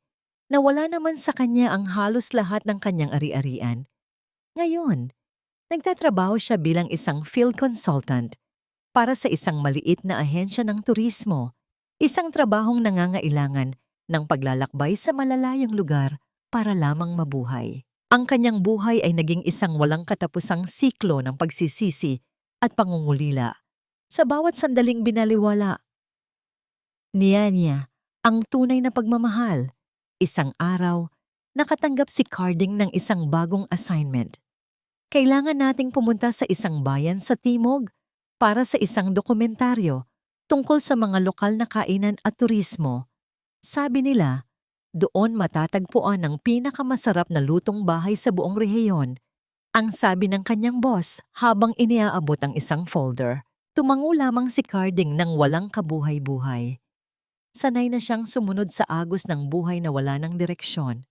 nawala naman sa kanya ang halos lahat ng kanyang ari-arian. Ngayon, nagtatrabaho siya bilang isang field consultant para sa isang maliit na ahensya ng turismo, isang trabahong nangangailangan ng paglalakbay sa malalayong lugar para lamang mabuhay. Ang kanyang buhay ay naging isang walang katapusang siklo ng pagsisisi at pangungulila. Sa bawat sandaling binaliwala niya ang tunay na pagmamahal. Isang araw, nakatanggap si Carding ng isang bagong assignment. Kailangan nating pumunta sa isang bayan sa Timog para sa isang dokumentaryo tungkol sa mga lokal na kainan at turismo. Sabi nila, doon matatagpuan ang pinakamasarap na lutong bahay sa buong rehiyon. Ang sabi ng kanyang boss habang iniaabot ang isang folder. Tumango lamang si Carding ng walang kabuhay-buhay. Sanay na siyang sumunod sa agos ng buhay na wala ng direksyon.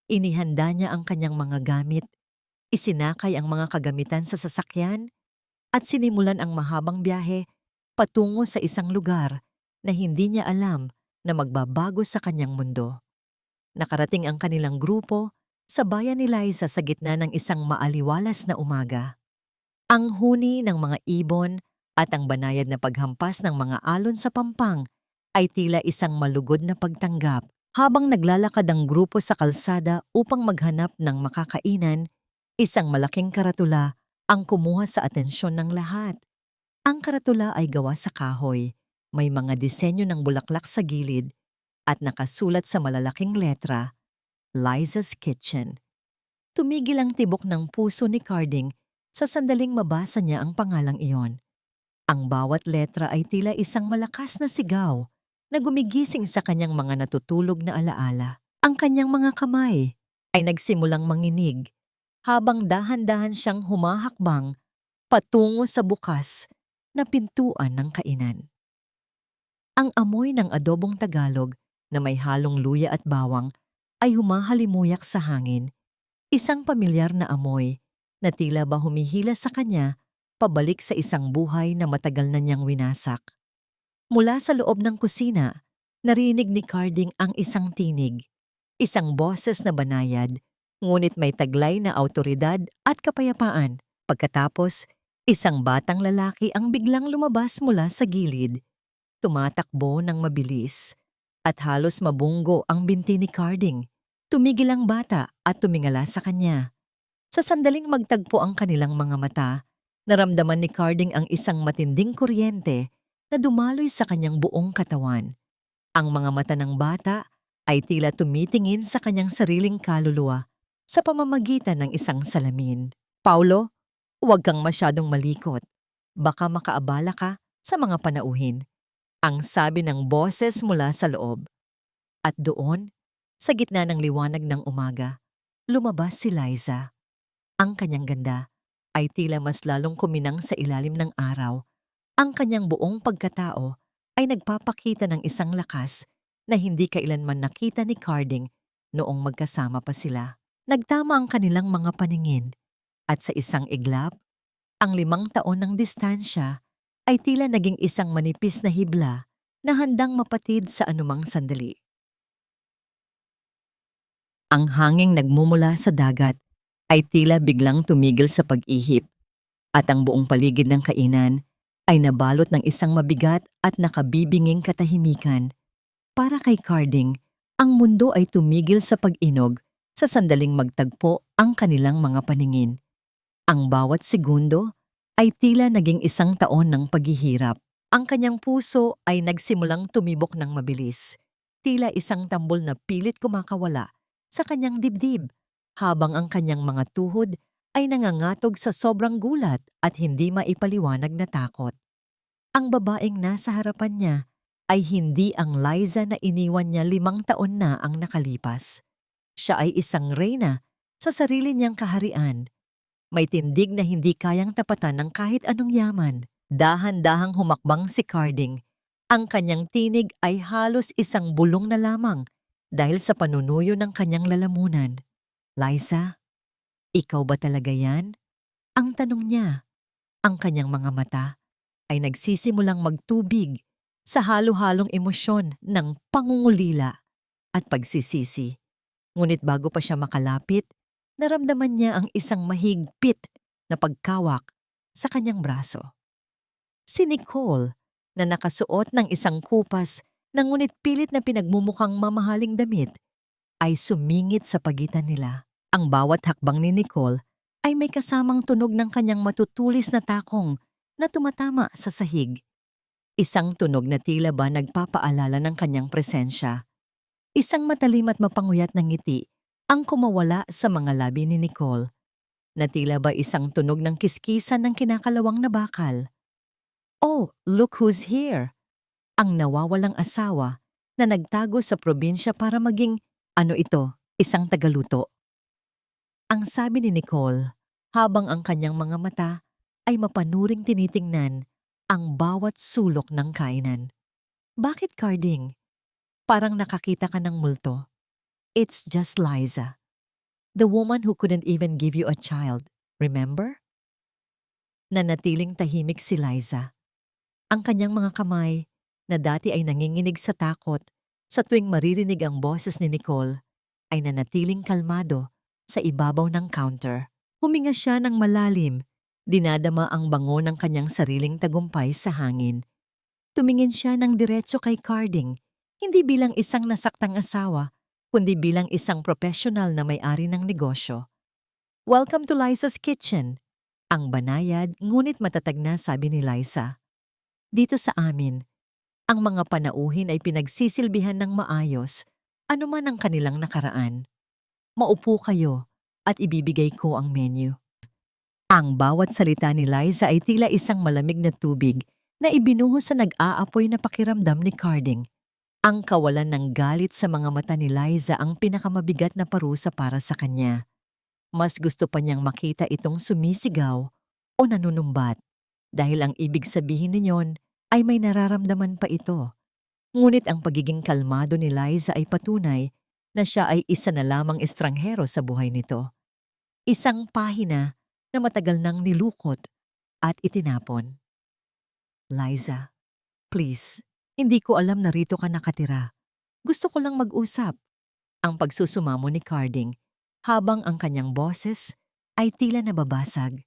Inihanda niya ang kanyang mga gamit, isinakay ang mga kagamitan sa sasakyan, at sinimulan ang mahabang biyahe patungo sa isang lugar na hindi niya alam na magbabago sa kanyang mundo. Nakarating ang kanilang grupo sa bayan ni Liza sa gitna ng isang maaliwalas na umaga. Ang huni ng mga ibon at ang banayad na paghampas ng mga alon sa pampang ay tila isang malugod na pagtanggap. Habang naglalakad ang grupo sa kalsada upang maghanap ng makakainan, isang malaking karatula ang kumuha sa atensyon ng lahat. Ang karatula ay gawa sa kahoy, may mga disenyo ng bulaklak sa gilid at nakasulat sa malalaking letra, Liza's Kitchen. Tumigil ang tibok ng puso ni Carding sa sandaling mabasa niya ang pangalang iyon. Ang bawat letra ay tila isang malakas na sigaw na gumigising sa kanyang mga natutulog na alaala. Ang kanyang mga kamay ay nagsimulang manginig habang dahan-dahan siyang humahakbang patungo sa bukas na pintuan ng kainan. Ang amoy ng adobong Tagalog na may halong luya at bawang ay humahalimuyak sa hangin, isang pamilyar na amoy na tila ba humihila sa kanya pabalik sa isang buhay na matagal na niyang winasak. Mula sa loob ng kusina, narinig ni Carding ang isang tinig, isang boses na banayad, ngunit may taglay na awtoridad at kapayapaan. Pagkatapos, isang batang lalaki ang biglang lumabas mula sa gilid. Tumatakbo ng mabilis at halos mabunggo ang binti ni Carding. Tumigil ang bata at tumingala sa kanya. Sa sandaling magtagpo ang kanilang mga mata, naramdaman ni Carding ang isang matinding kuryente na dumaloy sa kanyang buong katawan. Ang mga mata ng bata ay tila tumitingin sa kanyang sariling kaluluwa sa pamamagitan ng isang salamin. Paulo, huwag kang masyadong malikot. Baka makaabala ka sa mga panauhin. Ang sabi ng boses mula sa loob. At doon, sa gitna ng liwanag ng umaga, lumabas si Liza. Ang kanyang ganda ay tila mas lalong kuminang sa ilalim ng araw. Ang kanyang buong pagkatao ay nagpapakita ng isang lakas na hindi kailanman nakita ni Carding noong magkasama pa sila. Nagtama ang kanilang mga paningin at sa isang iglap, ang 5 taon ng distansya ay tila naging isang manipis na hibla na handang mapatid sa anumang sandali. Ang hanging nagmumula sa dagat ay tila biglang tumigil sa pag-ihip at ang buong paligid ng kainan ay nabalot ng isang mabigat at nakabibinging katahimikan. Para kay Carding, ang mundo ay tumigil sa pag-inog sa sandaling magtagpo ang kanilang mga paningin. Ang bawat segundo ay tila naging 1 taon ng paghihirap. Ang kanyang puso ay nagsimulang tumibok ng mabilis, tila isang tambol na pilit kumakawala sa kanyang dibdib, habang ang kanyang mga tuhod ay nangangatog sa sobrang gulat at hindi maipaliwanag na takot. Ang babaeng nasa harapan niya ay hindi ang Liza na iniwan niya 5 taon na ang nakalipas. Siya ay isang reyna sa sarili niyang kaharian. May tindig na hindi kayang tapatan ng kahit anong yaman. Dahan-dahang humakbang si Carding. Ang kanyang tinig ay halos isang bulong na lamang dahil sa panunuyo ng kanyang lalamunan. Liza, ikaw ba talaga yan? Ang tanong niya. Ang kanyang mga mata ay nagsisimulang magtubig sa halo-halong emosyon ng pangungulila at pagsisisi. Ngunit bago pa siya makalapit, naramdaman niya ang isang mahigpit na pagkawak sa kanyang braso. Si Nicole, na nakasuot ng isang kupas na ngunit pilit na pinagmumukhang mamahaling damit, ay sumingit sa pagitan nila. Ang bawat hakbang ni Nicole ay may kasamang tunog ng kanyang matutulis na takong na tumatama sa sahig. Isang tunog na tila ba nagpapaalala ng kanyang presensya. Isang matalim at mapanguyat na ngiti ang kumawala sa mga labi ni Nicole, na tila ba isang tunog ng kiskisan ng kinakalawang na bakal. Oh, look who's here! Ang nawawalang asawa na nagtago sa probinsya para maging, isang tagaluto. Ang sabi ni Nicole, habang ang kanyang mga mata ay mapanuring tinitingnan ang bawat sulok ng kainan. Bakit, Carding? Parang nakakita ka ng multo. It's just Liza, the woman who couldn't even give you a child, remember? Nanatiling tahimik si Liza. Ang kanyang mga kamay, na dati ay nanginginig sa takot sa tuwing maririnig ang boses ni Nicole, ay nanatiling kalmado sa ibabaw ng counter. Huminga siya ng malalim, dinadama ang bango ng kanyang sariling tagumpay sa hangin. Tumingin siya ng diretso kay Carding, hindi bilang isang nasaktang asawa, kundi bilang isang profesional na may-ari ng negosyo. Welcome to Liza's Kitchen. Ang banayad ngunit matatag na sabi ni Liza. Dito sa amin, ang mga panauhin ay pinagsisilbihan ng maayos, anuman ang kanilang nakaraan. Maupo kayo at ibibigay ko ang menu. Ang bawat salita ni Liza ay tila isang malamig na tubig na ibinuhos sa nag-aapoy na pakiramdam ni Carding. Ang kawalan ng galit sa mga mata ni Liza ang pinakamabigat na parusa para sa kanya. Mas gusto pa niyang makita itong sumisigaw o nanunumbat dahil ang ibig sabihin ninyon ay may nararamdaman pa ito. Ngunit ang pagiging kalmado ni Liza ay patunay na siya ay isa na lamang estranghero sa buhay nito. Isang pahina na matagal nang nilukot at itinapon. Liza, please, hindi ko alam na rito ka nakatira. Gusto ko lang mag-usap. Ang pagsusumamo ni Carding habang ang kanyang boses ay tila nababasag.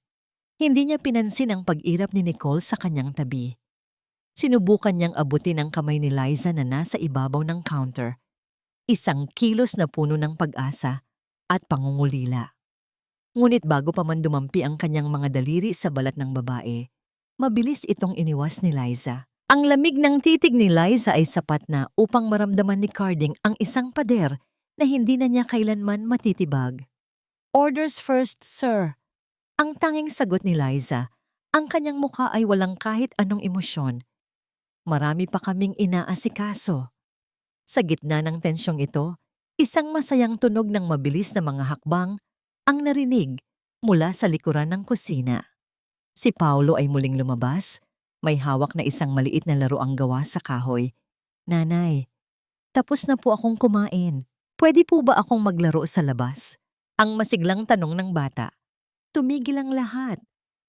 Hindi niya pinansin ang pag-irap ni Nicole sa kanyang tabi. Sinubukan niyang abutin ang kamay ni Liza na nasa ibabaw ng counter. Isang kilos na puno ng pag-asa at pangungulila. Ngunit bago pa man dumampi ang kanyang mga daliri sa balat ng babae, mabilis itong iniwas ni Liza. Ang lamig ng titig ni Liza ay sapat na upang maramdaman ni Carding ang isang pader na hindi na niya kailanman matitibag. Orders first, sir. Ang tanging sagot ni Liza, ang kanyang mukha ay walang kahit anong emosyon. Marami pa kaming inaasikaso. Sa gitna ng tensyong ito, isang masayang tunog ng mabilis na mga hakbang ang narinig mula sa likuran ng kusina. Si Paulo ay muling lumabas, may hawak na isang maliit na laruang gawa sa kahoy. Nanay, tapos na po akong kumain. Pwede po ba akong maglaro sa labas? Ang masiglang tanong ng bata. Tumigil ang lahat.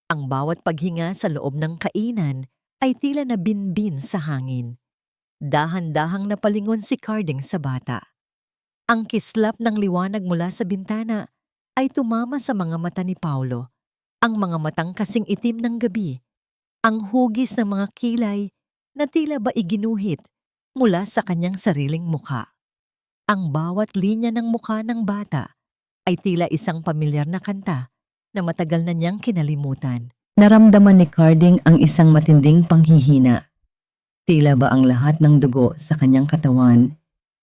Ang bawat paghinga sa loob ng kainan ay tila na binbin sa hangin. Dahan-dahang napalingon si Carding sa bata. Ang kislap ng liwanag mula sa bintana ay tumama sa mga mata ni Paulo. Ang mga matang kasing itim ng gabi. Ang hugis ng mga kilay na tila ba iginuhit mula sa kanyang sariling mukha. Ang bawat linya ng mukha ng bata ay tila isang pamilyar na kanta na matagal na niyang kinalimutan. Naramdaman ni Carding ang isang matinding panghihina. Tila ba ang lahat ng dugo sa kanyang katawan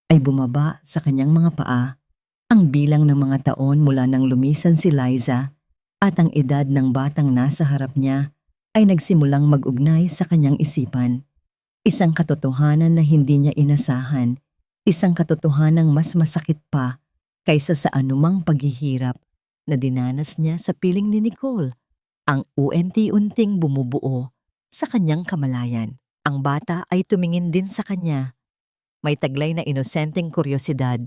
ay bumaba sa kanyang mga paa. Ang bilang ng mga taon mula nang lumisan si Liza at ang edad ng batang nasa harap niya ay nagsimulang mag-ugnay sa kanyang isipan. Isang katotohanan na hindi niya inasahan, isang katotohanang mas masakit pa kaysa sa anumang paghihirap na dinanas niya sa piling ni Nicole, ang unti-unting bumubuo sa kanyang kamalayan. Ang bata ay tumingin din sa kanya. May taglay na inosenteng kuryosidad,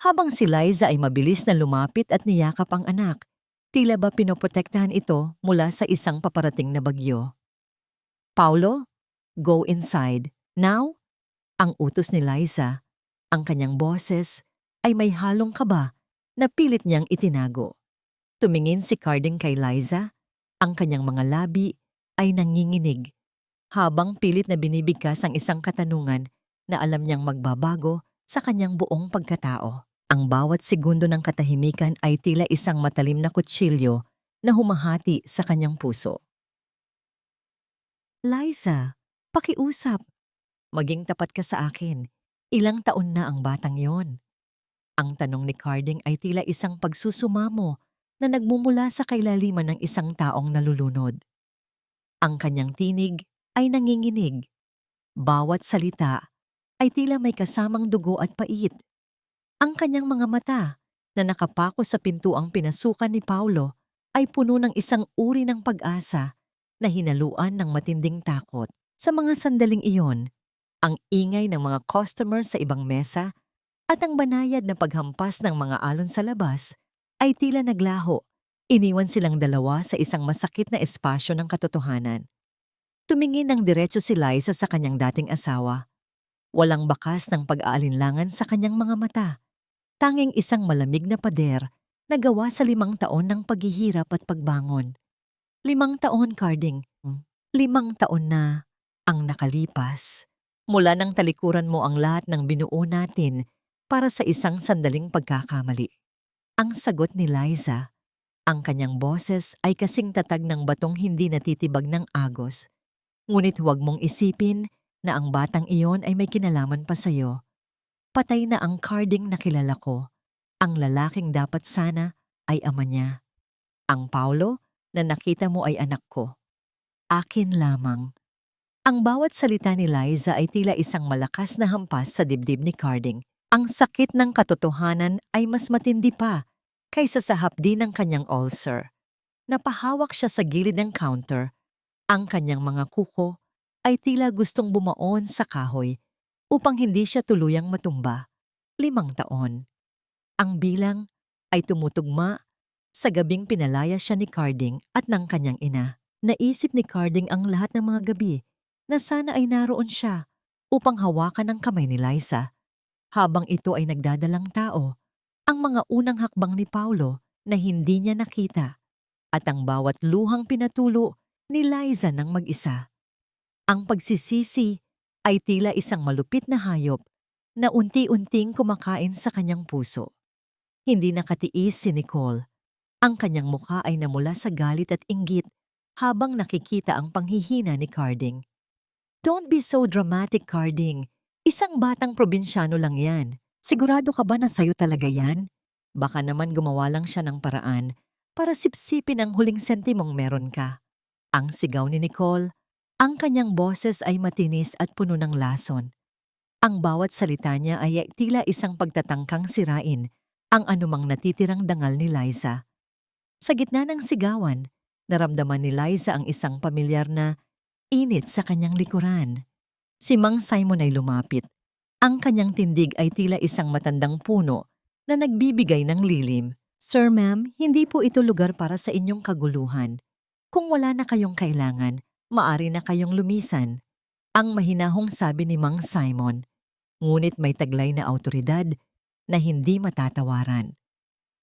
habang si Liza ay mabilis na lumapit at niyakap ang anak. Tila ba pinoprotektahan ito mula sa isang paparating na bagyo. Paulo, go inside. Now? Ang utos ni Liza, ang kanyang boses, ay may halong kaba na pilit niyang itinago. Tumingin si Carding kay Liza, ang kanyang mga labi ay nanginginig, habang pilit na binibigkas ang isang katanungan na alam niyang magbabago sa kanyang buong pagkatao. Ang bawat segundo ng katahimikan ay tila isang matalim na kutsilyo na humahati sa kanyang puso. Liza, pakiusap. Maging tapat ka sa akin. Ilang taon na ang batang yon? Ang tanong ni Carding ay tila isang pagsusumamo na nagmumula sa kailaliman ng isang taong nalulunod. Ang kanyang tinig ay nanginginig. Bawat salita ay tila may kasamang dugo at pait. Ang kanyang mga mata na nakapako sa pintuang pinasukan ni Paulo ay puno ng isang uri ng pag-asa na hinaluan ng matinding takot. Sa mga sandaling iyon, ang ingay ng mga customer sa ibang mesa at ang banayad na paghampas ng mga alon sa labas ay tila naglaho. Iniwan silang dalawa sa isang masakit na espasyo ng katotohanan. Tumingin ng diretso si Liza sa kanyang dating asawa. Walang bakas ng pag-aalinlangan sa kanyang mga mata. Tanging isang malamig na pader na gawa sa 5 taon ng paghihirap at pagbangon. 5 taon, Carding. 5 taon na ang nakalipas. Mula nang talikuran mo ang lahat ng binuo natin para sa isang sandaling pagkakamali. Ang sagot ni Liza, ang kanyang boses ay kasing tatag ng batong hindi natitibag ng agos. Ngunit huwag mong isipin na ang batang iyon ay may kinalaman pa sa'yo. Patay na ang Carding na kilala ko. Ang lalaking dapat sana ay ama niya. Ang Paulo na nakita mo ay anak ko. Akin lamang. Ang bawat salita ni Liza ay tila isang malakas na hampas sa dibdib ni Carding. Ang sakit ng katotohanan ay mas matindi pa kaysa sa hapdi ng kanyang ulcer. Napahawak siya sa gilid ng counter. Ang kanyang mga kuko ay tila gustong bumaon sa kahoy upang hindi siya tuluyang matumba. 5 taon. Ang bilang ay tumutugma sa gabing pinalaya siya ni Carding at ng kanyang ina. Naisip ni Carding ang lahat ng mga gabi na sana ay naroon siya upang hawakan ang kamay ni Liza. Habang ito ay nagdadalang tao, ang mga unang hakbang ni Paulo na hindi niya nakita at ang bawat luhang pinatulo ni Liza ng mag-isa. Ang pagsisisi ay tila isang malupit na hayop na unti-unting kumakain sa kanyang puso. Hindi nakatiis si Nicole. Ang kanyang mukha ay namula sa galit at inggit habang nakikita ang panghihina ni Carding. Don't be so dramatic, Carding. Isang batang probinsyano lang yan. Sigurado ka ba na sayo talaga yan? Baka naman gumawa lang siya ng paraan para sipsipin ang huling sentimong meron ka. Ang sigaw ni Nicole, ang kanyang boses ay matinis at puno ng lason. Ang bawat salita niya ay tila isang pagtatangkang sirain ang anumang natitirang dangal ni Liza. Sa gitna ng sigawan, naramdaman ni Liza ang isang pamilyar na init sa kanyang likuran. Si Mang Simon ay lumapit. Ang kanyang tindig ay tila isang matandang puno na nagbibigay ng lilim. Sir, ma'am, hindi po ito lugar para sa inyong kaguluhan. Kung wala na kayong kailangan, maari na kayong lumisan. Ang mahinahong sabi ni Mang Simon, ngunit may taglay na awtoridad na hindi matatawaran.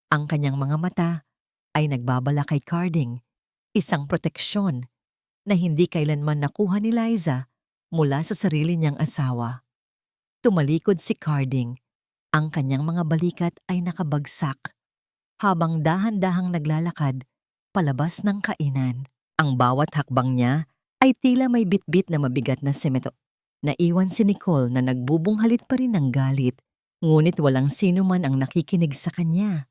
Ang kanyang mga mata ay nagbabala kay Carding, isang proteksyon na hindi kailanman nakuha ni Liza mula sa sarili niyang asawa. Tumalikod si Carding, ang kanyang mga balikat ay nakabagsak habang dahan-dahang naglalakad palabas ng kainan. Ang bawat hakbang niya ay tila may bitbit na mabigat na semento. Naiwan si Nicole na nagbubunghalit pa rin ng galit, ngunit walang sino man ang nakikinig sa kanya.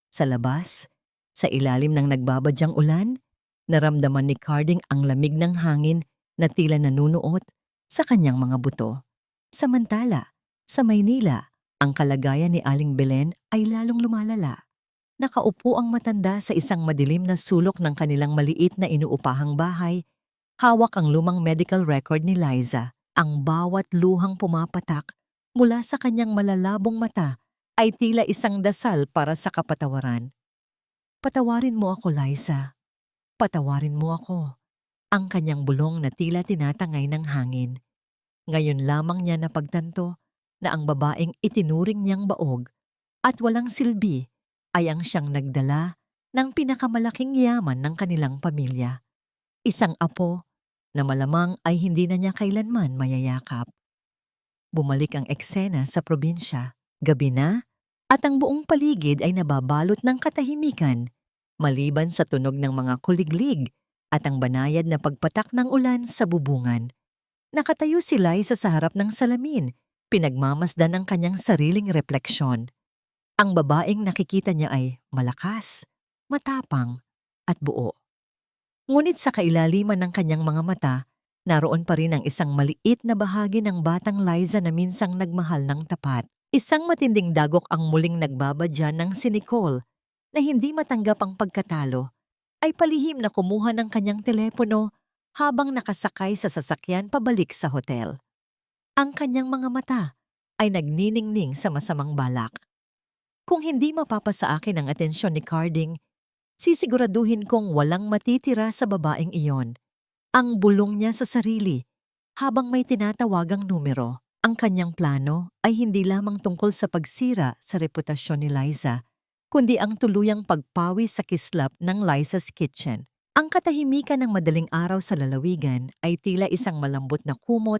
Sa labas, sa ilalim ng nagbabadyang ulan, naramdaman ni Carding ang lamig ng hangin na tila nanunuot sa kanyang mga buto. Samantala, sa Maynila, ang kalagayan ni Aling Belen ay lalong lumalala. Nakaupo ang matanda sa isang madilim na sulok ng kanilang maliit na inuupahang bahay, hawak ang lumang medical record ni Liza. Ang bawat luhang pumapatak mula sa kanyang malalabong mata ay tila isang dasal para sa kapatawaran. Patawarin mo ako, Liza. Patawarin mo ako. Ang kanyang bulong na tila tinatangay ng hangin. Ngayon lamang niya napagtanto na ang babaeng itinuring niyang baog at walang silbi ay ang siyang nagdala ng pinakamalaking yaman ng kanilang pamilya. Isang apo na malamang ay hindi na niya kailanman mayayakap. Bumalik ang eksena sa probinsya. Gabi na at ang buong paligid ay nababalot ng katahimikan maliban sa tunog ng mga kuliglig at ang banayad na pagpatak ng ulan sa bubungan. Nakatayo si Liza sa harap ng salamin, pinagmamasdan ng kanyang sariling refleksyon. Ang babaeng nakikita niya ay malakas, matapang, at buo. Ngunit sa kailaliman ng kanyang mga mata, naroon pa rin ang isang maliit na bahagi ng batang Liza na minsang nagmahal ng tapat. Isang matinding dagok ang muling nagbabadya ng si Nicole na hindi matanggap ang pagkatalo, ay palihim na kumuha ng kanyang telepono habang nakasakay sa sasakyan pabalik sa hotel. Ang kanyang mga mata ay nagniningning sa masamang balak. Kung hindi mapapasa akin ang atensyon ni Carding, sisiguraduhin kong walang matitira sa babaeng iyon. Ang bulong niya sa sarili habang may tinatawagang numero. Ang kanyang plano ay hindi lamang tungkol sa pagsira sa reputasyon ni Liza, kundi ang tuluyang pagpawi sa kislap ng Liza's Kitchen. Ang katahimikan ng madaling araw sa lalawigan ay tila isang malambot na kumot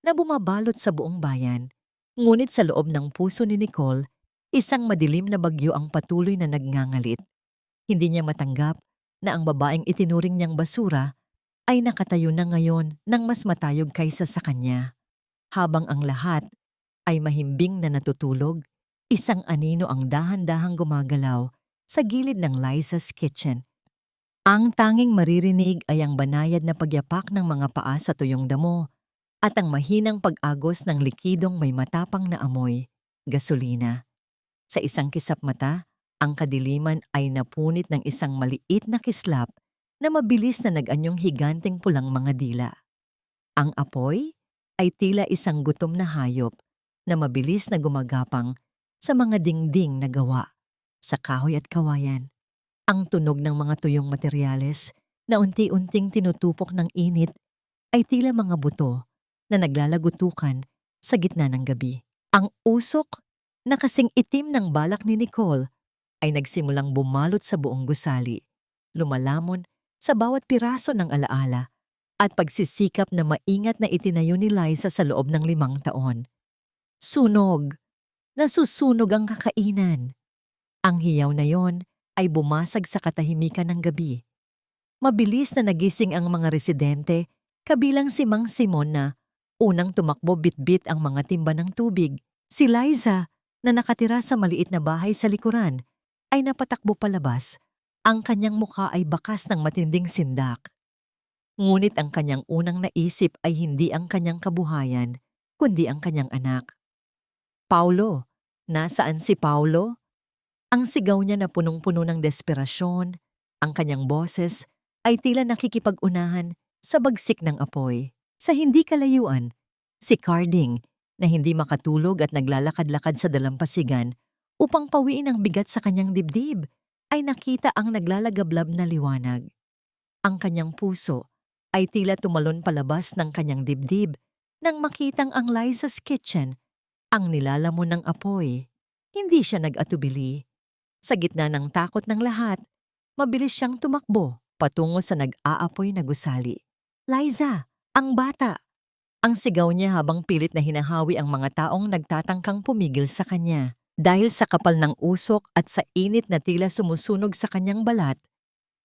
na bumabalot sa buong bayan. Ngunit sa loob ng puso ni Nicole, isang madilim na bagyo ang patuloy na nagngangalit. Hindi niya matanggap na ang babaeng itinuring niyang basura ay nakatayo na ngayon ng mas matayog kaysa sa kanya. Habang ang lahat ay mahimbing na natutulog, isang anino ang dahan-dahang gumagalaw sa gilid ng Liza's Kitchen. Ang tanging maririnig ay ang banayad na pagyapak ng mga paa sa tuyong damo at ang mahinang pag-agos ng likidong may matapang na amoy, gasolina. Sa isang kisap mata, ang kadiliman ay napunit ng isang maliit na kislap na mabilis na nag-anyong higanteng pulang mga dila. Ang apoy ay tila isang gutom na hayop na mabilis na gumagapang sa mga dingding na gawa sa kahoy at kawayan. Ang tunog ng mga tuyong materyales na unti-unting tinutupok ng init ay tila mga buto na naglalagutukan sa gitna ng gabi. Ang usok na kasing itim ng balak ni Nicole ay nagsimulang bumalot sa buong gusali, lumalamon sa bawat piraso ng alaala at pagsisikap na maingat na itinayo ni Liza sa loob ng 5 taon. Sunog! Nasusunog ang kakainan. Ang hiyaw na yon ay bumasag sa katahimikan ng gabi. Mabilis na nagising ang mga residente, kabilang si Mang Simon na unang tumakbo bitbit ang mga timba ng tubig. Si Liza, na nakatira sa maliit na bahay sa likuran, ay napatakbo palabas. Ang kanyang mukha ay bakas ng matinding sindak. Ngunit ang kanyang unang naisip ay hindi ang kanyang kabuhayan, kundi ang kanyang anak. Paulo, nasaan si Paulo? Ang sigaw niya na punong-puno ng desperasyon, ang kanyang boses ay tila nakikipag-unahan sa bagsik ng apoy. Sa hindi kalayuan, si Carding, na hindi makatulog at naglalakad-lakad sa dalampasigan upang pawiin ang bigat sa kanyang dibdib, ay nakita ang naglalagablab na liwanag. Ang kanyang puso ay tila tumalon palabas ng kanyang dibdib nang makitang ang Liza's kitchen ang nilalamon ng apoy. Hindi siya nag-atubili. Sa gitna ng takot ng lahat, mabilis siyang tumakbo patungo sa nag-aapoy na gusali. "Liza! Ang bata!" Ang sigaw niya habang pilit na hinahawi ang mga taong nagtatangkang pumigil sa kanya. Dahil sa kapal ng usok at sa init na tila sumusunog sa kanyang balat,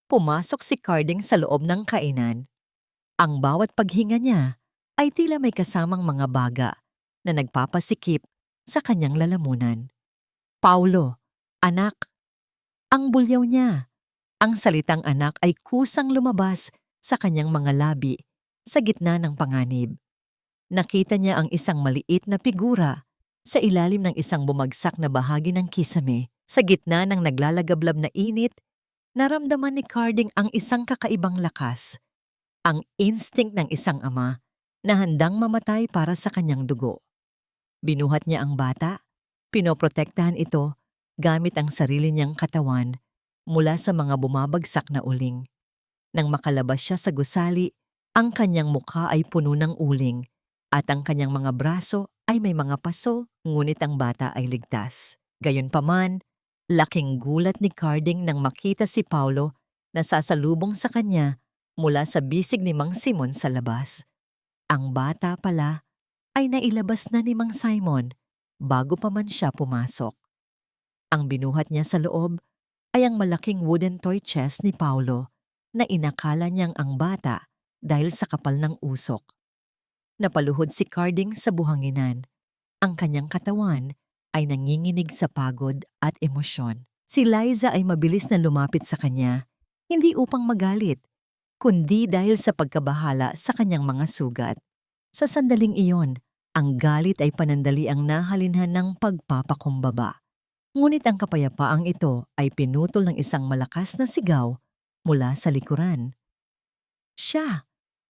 pumasok si Carding sa loob ng kainan. Ang bawat paghinga niya ay tila may kasamang mga baga na nagpapasikip sa kanyang lalamunan. "Paulo, anak." Ang bulyaw niya. Ang salitang anak ay kusang lumabas sa kanyang mga labi sa gitna ng panganib. Nakita niya ang isang maliit na figura sa ilalim ng isang bumagsak na bahagi ng kisame. Sa gitna ng naglalagablab na init, naramdaman ni Carding ang isang kakaibang lakas, ang instinct ng isang ama na handang mamatay para sa kanyang dugo. Binuhat niya ang bata, pinoprotektahan ito gamit ang sarili niyang katawan mula sa mga bumabagsak na uling. Nang makalabas siya sa gusali, ang kanyang mukha ay puno ng uling at ang kanyang mga braso ay may mga paso, ngunit ang bata ay ligtas. Gayunpaman, laking gulat ni Carding nang makita si Paulo na sasalubong sa kanya mula sa bisig ni Mang Simon sa labas. Ang bata pala ay nailabas na ni Mang Simon bago pa man siya pumasok. Ang binuhat niya sa loob ay ang malaking wooden toy chest ni Paulo na inakala niyang ang bata dahil sa kapal ng usok. Napaluhod si Carding sa buhanginan. Ang kanyang katawan ay nanginginig sa pagod at emosyon. Si Liza ay mabilis na lumapit sa kanya, hindi upang magalit, kundi dahil sa pagkabahala sa kanyang mga sugat. Sa sandaling iyon, ang galit ay panandali ang nahalinhan ng pagpapakumbaba. Ngunit ang kapayapaang ito ay pinutol ng isang malakas na sigaw mula sa likuran. "Siya!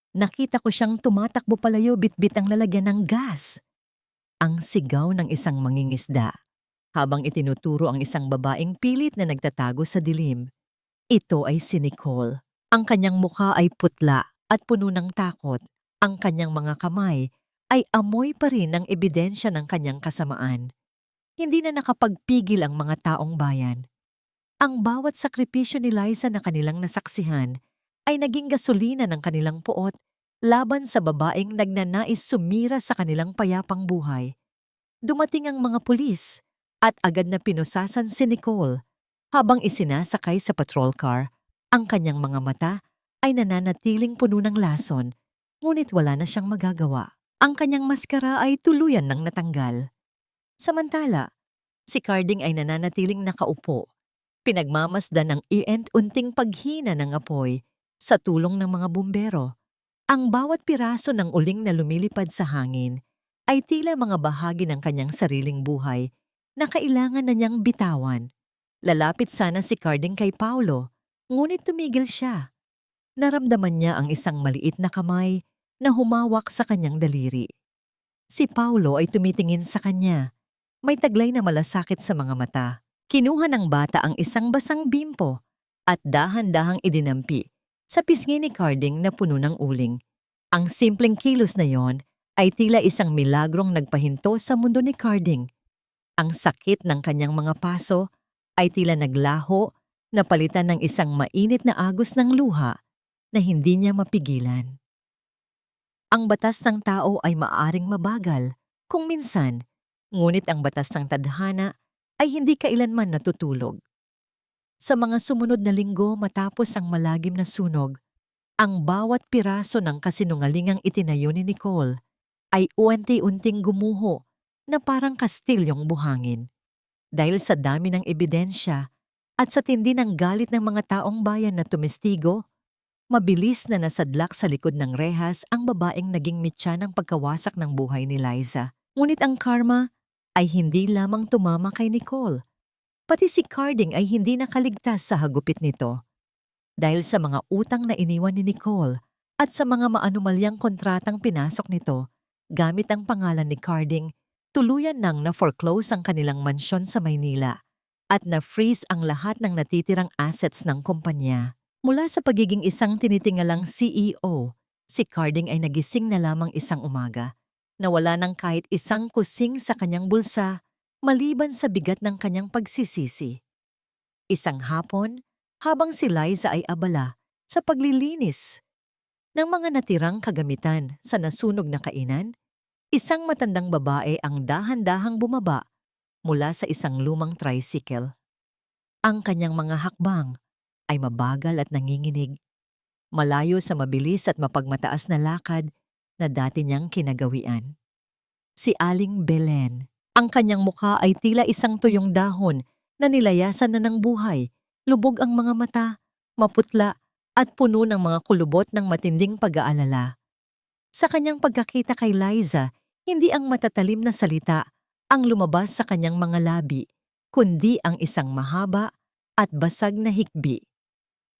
Nakita ko siyang tumatakbo palayo bitbit ang lalagyan ng gas." Ang sigaw ng isang mangingisda habang itinuturo ang isang babaeng pilit na nagtatago sa dilim. Ito ay si Nicole. Ang kanyang mukha ay putla at puno ng takot. Ang kanyang mga kamay ay amoy pa rin ng ebidensya ng kanyang kasamaan. Hindi na nakapagpigil ang mga taong bayan. Ang bawat sakripisyo ni Liza na kanilang nasaksihan ay naging gasolina ng kanilang puot laban sa babaeng nagnanais sumira sa kanilang payapang buhay. Dumating ang mga pulis at agad na pinusasan si Nicole. Habang isinasakay sa patrol car, ang kanyang mga mata ay nananatiling puno ng lason, ngunit wala na siyang magagawa. Ang kanyang maskara ay tuluyan ng natanggal. Samantala, si Carding ay nananatiling nakaupo, pinagmamasdan ng unting paghina ng apoy sa tulong ng mga bumbero. Ang bawat piraso ng uling na lumilipad sa hangin ay tila mga bahagi ng kanyang sariling buhay na kailangan na niyang bitawan. Lalapit sana si Carding kay Paulo, ngunit tumigil siya. Naramdaman niya ang isang maliit na kamay na humawak sa kanyang daliri. Si Paulo ay tumitingin sa kanya. May taglay na malasakit sa mga mata. Kinuha ng bata ang isang basang bimpo at dahan-dahang idinampi sa pisngi ni Carding na puno ng uling. Ang simpleng kilos na yon ay tila isang milagrong nagpahinto sa mundo ni Carding. Ang sakit ng kanyang mga paso ay tila naglaho na palitan ng isang mainit na agos ng luha na hindi niya mapigilan. Ang batas ng tao ay maaring mabagal kung minsan, ngunit ang batas ng tadhana ay hindi kailanman natutulog. Sa mga sumunod na linggo matapos ang malagim na sunog, ang bawat piraso ng kasinungalingang itinayo ni Nicole ay unti-unting gumuho na parang kastilyong buhangin. Dahil sa dami ng ebidensya at sa tindi ng galit ng mga taong bayan na tumestigo, mabilis na nasadlak sa likod ng rehas ang babaeng naging mitya ng pagkawasak ng buhay ni Liza. Ngunit ang karma ay hindi lamang tumama kay Nicole. Pati si Carding ay hindi nakaligtas sa hagupit nito. Dahil sa mga utang na iniwan ni Nicole at sa mga maanumalyang kontratang pinasok nito gamit ang pangalan ni Carding, tuluyan nang na-foreclose ang kanilang mansyon sa Maynila at na-freeze ang lahat ng natitirang assets ng kumpanya. Mula sa pagiging isang tinitingalang CEO, si Carding ay nagising na lamang isang umaga na wala ng kahit isang kusing sa kanyang bulsa maliban sa bigat ng kanyang pagsisisi. Isang hapon, habang si Liza ay abala sa paglilinis ng mga natirang kagamitan sa nasunog na kainan, isang matandang babae ang dahan-dahang bumaba mula sa isang lumang tricycle. Ang kanyang mga hakbang ay mabagal at nanginginig, malayo sa mabilis at mapagmataas na lakad na dati niyang kinagawian. Si Aling Belen. Ang kanyang mukha ay tila isang tuyong dahon na nilayasan na ng buhay, lubog ang mga mata, maputla at puno ng mga kulubot ng matinding pag-aalala. Sa kanyang pagkakita kay Liza, hindi ang matatalim na salita ang lumabas sa kanyang mga labi, kundi ang isang mahaba at basag na hikbi.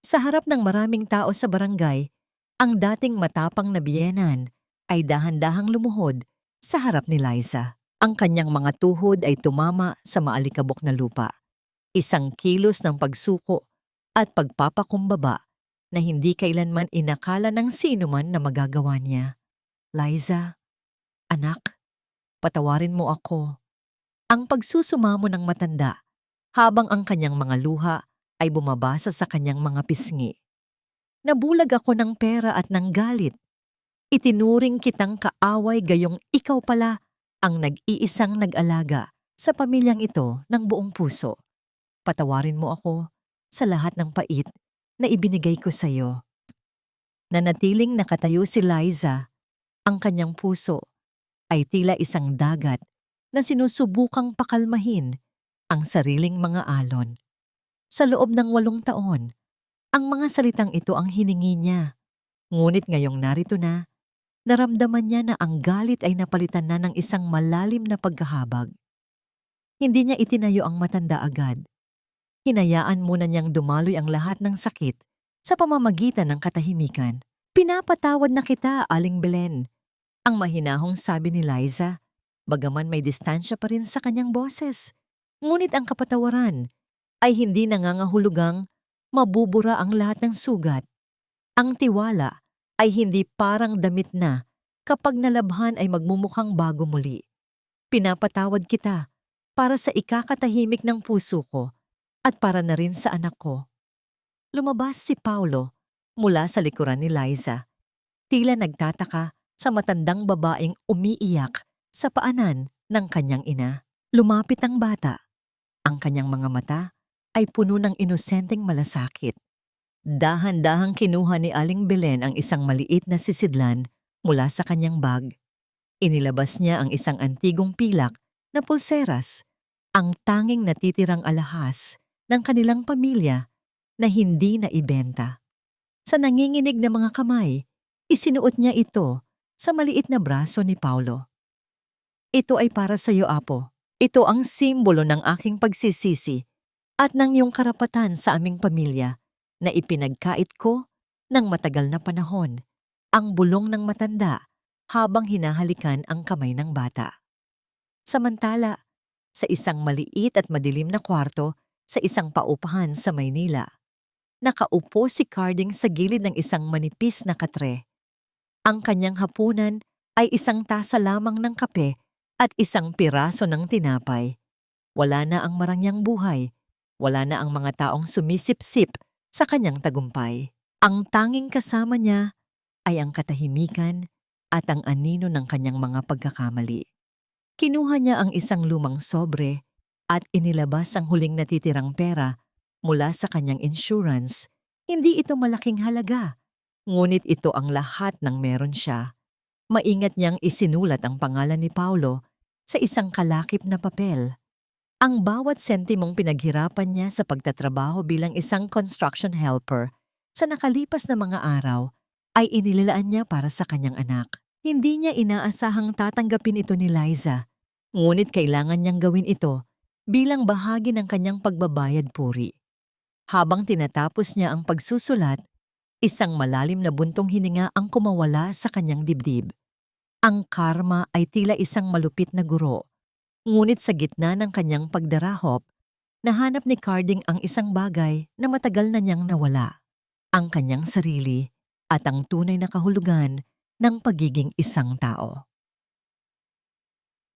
Sa harap ng maraming tao sa barangay, ang dating matapang na biyenan ay dahan-dahang lumuhod sa harap ni Liza. Ang kanyang mga tuhod ay tumama sa maalikabok na lupa. Isang kilos ng pagsuko at pagpapakumbaba na hindi kailanman inakala ng sino man na magagawa niya. Liza, anak, patawarin mo ako. Ang pagsusumamo ng matanda habang ang kanyang mga luha ay bumabasa sa kanyang mga pisngi. Nabulag ako ng pera at ng galit. Itinuring kitang kaaway gayong ikaw pala ang nag-iisang nag-alaga sa pamilyang ito ng buong puso. Patawarin mo ako sa lahat ng pait na ibinigay ko sa iyo. Nanatiling nakatayo si Liza. Ang kanyang puso ay tila isang dagat na sinusubukang pakalmahin ang sariling mga alon. Sa loob ng 8 taon, ang mga salitang ito ang hiningi niya. Ngunit ngayong narito na, naramdaman niya na ang galit ay napalitan na ng isang malalim na pagkahabag. Hindi niya itinayo ang matanda agad. Hinayaan muna niyang dumaloy ang lahat ng sakit sa pamamagitan ng katahimikan. Pinapatawad na kita, Aling Belen. Ang mahinahong sabi ni Liza, bagaman may distansya pa rin sa kanyang boses. Ngunit ang kapatawaran ay hindi nangangahulugang mabubura ang lahat ng sugat. Ang tiwala ay hindi parang damit na kapag nalabhan ay magmumukhang bago muli. Pinapatawad kita para sa ikakatahimik ng puso ko at para na rin sa anak ko. Lumabas si Paulo mula sa likuran ni Liza. Tila nagtataka sa matandang babaeng umiiyak sa paanan ng kanyang ina. Lumapit ang bata. Ang kanyang mga mata ay puno ng inosenteng malasakit. Dahan-dahang kinuha ni Aling Belen ang isang maliit na sisidlan mula sa kanyang bag. Inilabas niya ang isang antigong pilak na pulseras, ang tanging natitirang alahas ng kanilang pamilya na hindi na ibenta. Sa nanginginig na mga kamay, isinuot niya ito sa maliit na braso ni Paulo. Ito ay para sa iyo, Apo. Ito ang simbolo ng aking pagsisisi at ng iyong karapatan sa aming pamilya na ipinagkait ko ng matagal na panahon, ang bulong ng matanda habang hinahalikan ang kamay ng bata. Samantala, sa isang maliit at madilim na kwarto sa isang paupahan sa Maynila, nakaupo si Carding sa gilid ng isang manipis na katre. Ang kanyang hapunan ay isang tasa lamang ng kape at isang piraso ng tinapay. Wala na ang marangyang buhay, wala na ang mga taong sumisip-sip sa kanyang tagumpay. Ang tanging kasama niya ay ang katahimikan at ang anino ng kanyang mga pagkakamali. Kinuha niya ang isang lumang sobre at inilabas ang huling natitirang pera mula sa kanyang insurance. Hindi ito malaking halaga, ngunit ito ang lahat ng meron siya. Maingat niyang isinulat ang pangalan ni Paulo sa isang kalakip na papel. Ang bawat sentimong pinaghirapan niya sa pagtatrabaho bilang isang construction helper sa nakalipas na mga araw ay inilalaan niya para sa kanyang anak. Hindi niya inaasahang tatanggapin ito ni Liza, ngunit kailangan niyang gawin ito bilang bahagi ng kanyang pagbabayad puri. Habang tinatapos niya ang pagsusulat, isang malalim na buntong hininga ang kumawala sa kanyang dibdib. Ang karma ay tila isang malupit na guro, ngunit sa gitna ng kanyang pagdarahop, nahanap ni Carding ang isang bagay na matagal na niyang nawala, ang kanyang sarili at ang tunay na kahulugan ng pagiging isang tao.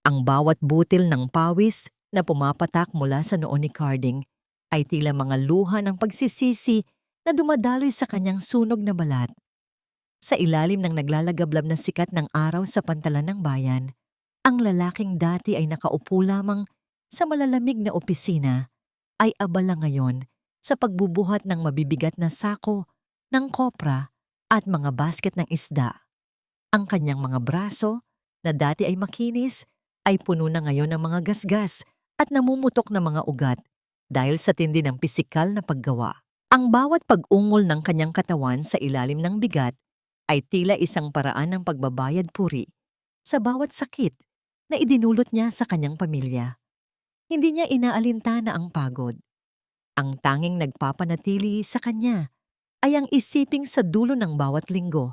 Ang bawat butil ng pawis na pumapatak mula sa noo ni Carding ay tila mga luha ng pagsisisi na dumadaloy sa kanyang sunog na balat. Sa ilalim ng naglalagablab na sikat ng araw sa pantalan ng bayan, ang lalaking dati ay nakaupo lamang sa malalamig na opisina ay abala ngayon sa pagbubuhat ng mabibigat na sako ng kopra at mga basket ng isda. Ang kanyang mga braso, na dati ay makinis, ay puno na ngayon ng mga gasgas at namumutok na mga ugat dahil sa tindi ng pisikal na paggawa. Ang bawat pag-ungol ng kanyang katawan sa ilalim ng bigat ay tila isang paraan ng pagbabayad puri sa bawat sakit na idinulot niya sa kanyang pamilya. Hindi niya inaalintana ang pagod. Ang tanging nagpapanatili sa kanya ay ang isiping sa dulo ng bawat linggo,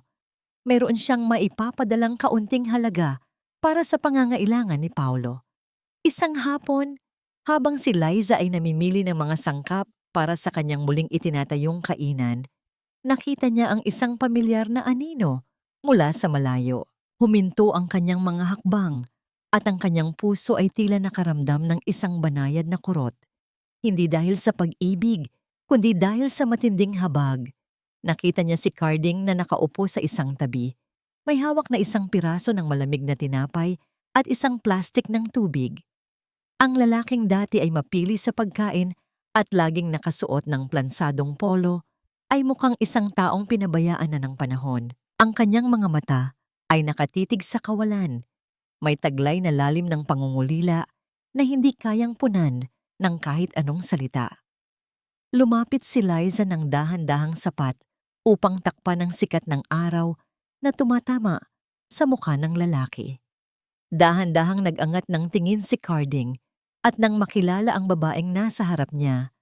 mayroon siyang maipapadalang kaunting halaga para sa pangangailangan ni Paulo. Isang hapon, habang si Liza ay namimili ng mga sangkap para sa kanyang muling itinatayong kainan, nakita niya ang isang pamilyar na anino mula sa malayo. Huminto ang kanyang mga hakbang at ang kanyang puso ay tila nakaramdam ng isang banayad na kurot. Hindi dahil sa pag-ibig, kundi dahil sa matinding habag. Nakita niya si Carding na nakaupo sa isang tabi. May hawak na isang piraso ng malamig na tinapay at isang plastik ng tubig. Ang lalaking dati ay mapili sa pagkain at laging nakasuot ng plansadong polo ay mukhang isang taong pinabayaan na ng panahon. Ang kanyang mga mata ay nakatitig sa kawalan. May taglay na lalim ng pangungulila na hindi kayang punan ng kahit anong salita. Lumapit si Liza ng dahan-dahang sapat upang takpan ang sikat ng araw na tumatama sa mukha ng lalaki. Dahan-dahang nag-angat ng tingin si Carding at nang makilala ang babaeng nasa harap niya,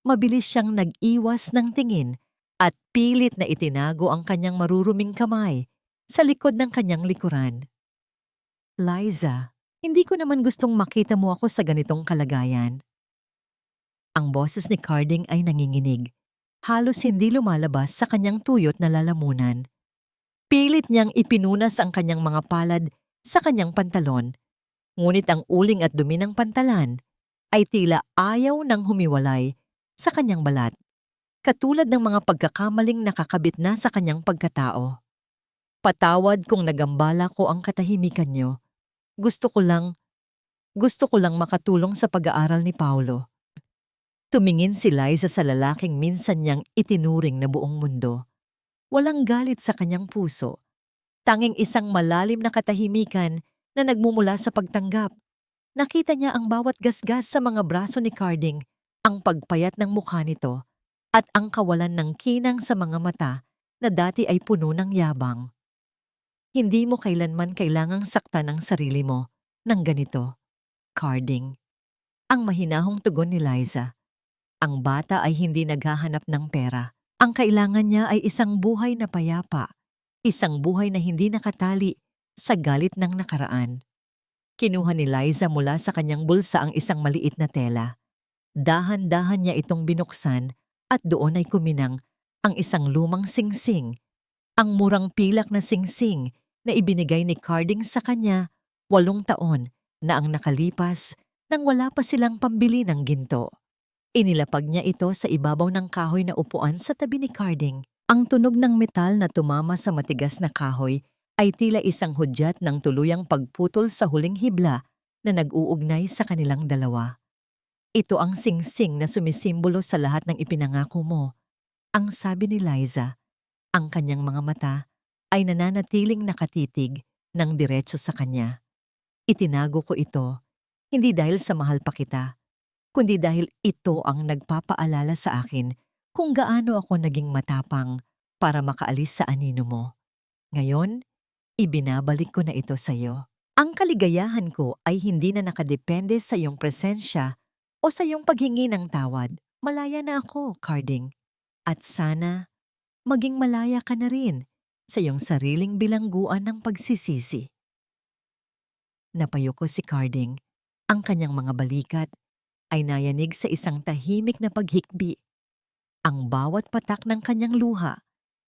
mabilis siyang nag-iwas ng tingin at pilit na itinago ang kanyang maruruming kamay sa likod ng kanyang likuran. Liza, hindi ko naman gustong makita mo ako sa ganitong kalagayan. Ang boses ni Carding ay nanginginig. Halos hindi lumalabas sa kanyang tuyot na lalamunan. Pilit niyang ipinunas ang kanyang mga palad sa kanyang pantalon, ngunit ang uling at dumi ng pantalan ay tila ayaw nang humiwalay sa kanyang balat, katulad ng mga pagkakamaling nakakabit na sa kanyang pagkatao. Patawad kung nagambala ko ang katahimikan niyo. Gusto ko lang makatulong sa pag-aaral ni Paulo. Tumingin si Liza sa lalaking minsan niyang itinuring na buong mundo. Walang galit sa kanyang puso. Tanging isang malalim na katahimikan na nagmumula sa pagtanggap. Nakita niya ang bawat gasgas sa mga braso ni Carding, ang pagpayat ng mukha nito, at ang kawalan ng kinang sa mga mata na dati ay puno ng yabang. Hindi mo kailanman kailangang saktan ang sarili mo ng ganito, Carding. Ang mahinahong tugon ni Liza. Ang bata ay hindi naghahanap ng pera. Ang kailangan niya ay isang buhay na payapa, isang buhay na hindi nakatali sa galit ng nakaraan. Kinuha ni Liza mula sa kanyang bulsa ang isang maliit na tela. Dahan-dahan niya itong binuksan at doon ay kuminang ang isang lumang singsing, ang murang pilak na singsing na ibinigay ni Carding sa kanya 8 taon na ang nakalipas nang wala pa silang pambili ng ginto. Inilapag niya ito sa ibabaw ng kahoy na upuan sa tabi ni Carding. Ang tunog ng metal na tumama sa matigas na kahoy ay tila isang hudyat ng tuluyang pagputol sa huling hibla na nag-uugnay sa kanilang dalawa. Ito ang singsing na sumisimbolo sa lahat ng ipinangako mo, ang sabi ni Liza. Ang kanyang mga mata ay nananatiling nakatitig ng diretso sa kanya. Itinago ko ito, hindi dahil sa mahal pa kita, kundi dahil ito ang nagpapaalala sa akin kung gaano ako naging matapang para makaalis sa anino mo. Ngayon, ibinabalik ko na ito sa iyo. Ang kaligayahan ko ay hindi na nakadepende sa iyong presensya o sa iyong paghingi ng tawad. Malaya na ako, Carding. At sana, maging malaya ka na rin sa iyong sariling bilangguan ng pagsisisi. Napayuko si Carding. Ang kanyang mga balikat ay nayanig sa isang tahimik na paghikbi. Ang bawat patak ng kanyang luha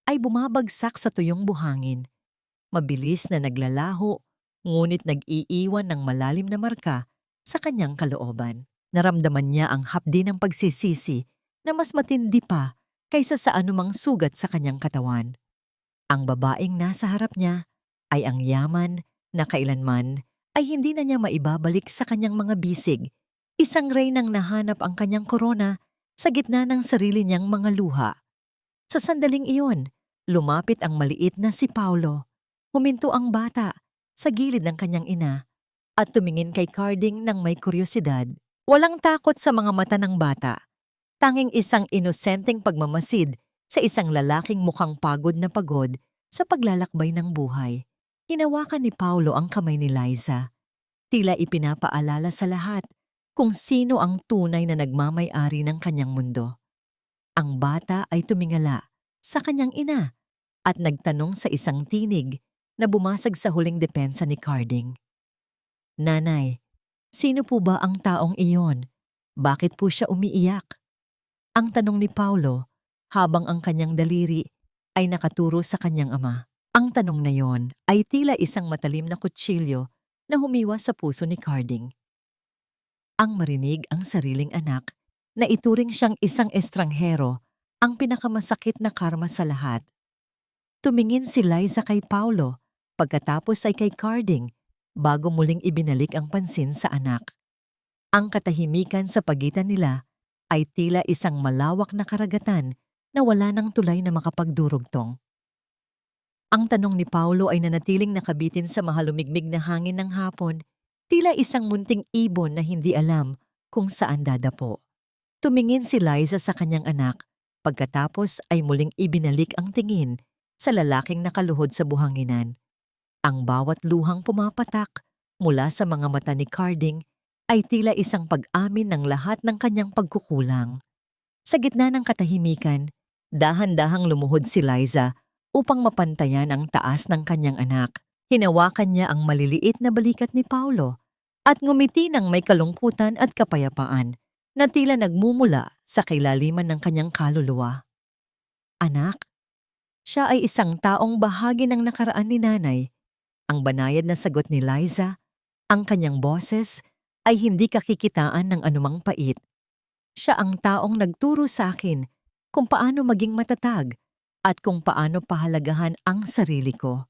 ay bumabagsak sa tuyong buhangin. Mabilis na naglalaho, ngunit nag-iiwan ng malalim na marka sa kanyang kalooban. Naramdaman niya ang hapdi ng pagsisisi na mas matindi pa kaysa sa anumang sugat sa kanyang katawan. Ang babaeng nasa harap niya ay ang yaman na kailanman ay hindi na niya maibabalik sa kanyang mga bisig. Isang reynang nahanap ang kanyang korona sa gitna ng sarili niyang mga luha. Sa sandaling iyon, lumapit ang maliit na si Paulo. Huminto ang bata sa gilid ng kanyang ina at tumingin kay Carding ng may kuryosidad. Walang takot sa mga mata ng bata. Tanging isang inosenteng pagmamasid sa isang lalaking mukhang pagod na pagod sa paglalakbay ng buhay. Hinawakan ni Paulo ang kamay ni Liza. Tila ipinapaalala sa lahat kung sino ang tunay na nagmamay-ari ng kanyang mundo. Ang bata ay tumingala sa kanyang ina at nagtanong sa isang tinig na bumasag sa huling depensa ni Carding. "Nanay, sino po ba ang taong iyon? Bakit po siya umiiyak?" Ang tanong ni Paulo habang ang kanyang daliri ay nakaturo sa kanyang ama. Ang tanong na yon ay tila isang matalim na kutsilyo na humiwa sa puso ni Carding. Ang marinig ang sariling anak na ituring siyang isang estranghero ang pinakamasakit na karma sa lahat. Tumingin si Liza kay Paulo, pagkatapos ay kay Carding, bago muling ibinalik ang pansin sa anak. Ang katahimikan sa pagitan nila ay tila isang malawak na karagatan na wala ng tulay na makapagdurugtong. Ang tanong ni Paulo ay nanatiling nakabitin sa mahalumigmig na hangin ng hapon, tila isang munting ibon na hindi alam kung saan dadapo. Tumingin si Liza sa kanyang anak, pagkatapos ay muling ibinalik ang tingin sa lalaking nakaluhod sa buhanginan. Ang bawat luhang pumapatak mula sa mga mata ni Carding ay tila isang pag-amin ng lahat ng kanyang pagkukulang. Sa gitna ng katahimikan, dahan-dahang lumuhod si Liza upang mapantayan ang taas ng kanyang anak. Hinawakan niya ang maliliit na balikat ni Paulo at ngumiti ng may kalungkutan at kapayapaan na tila nagmumula sa kailaliman ng kanyang kaluluwa. "Anak, siya ay isang taong bahagi ng nakaraan ni nanay." Ang banayad na sagot ni Liza, ang kanyang boses ay hindi kakikitaan ng anumang pait. Siya ang taong nagturo sa akin kung paano maging matatag at kung paano pahalagahan ang sarili ko.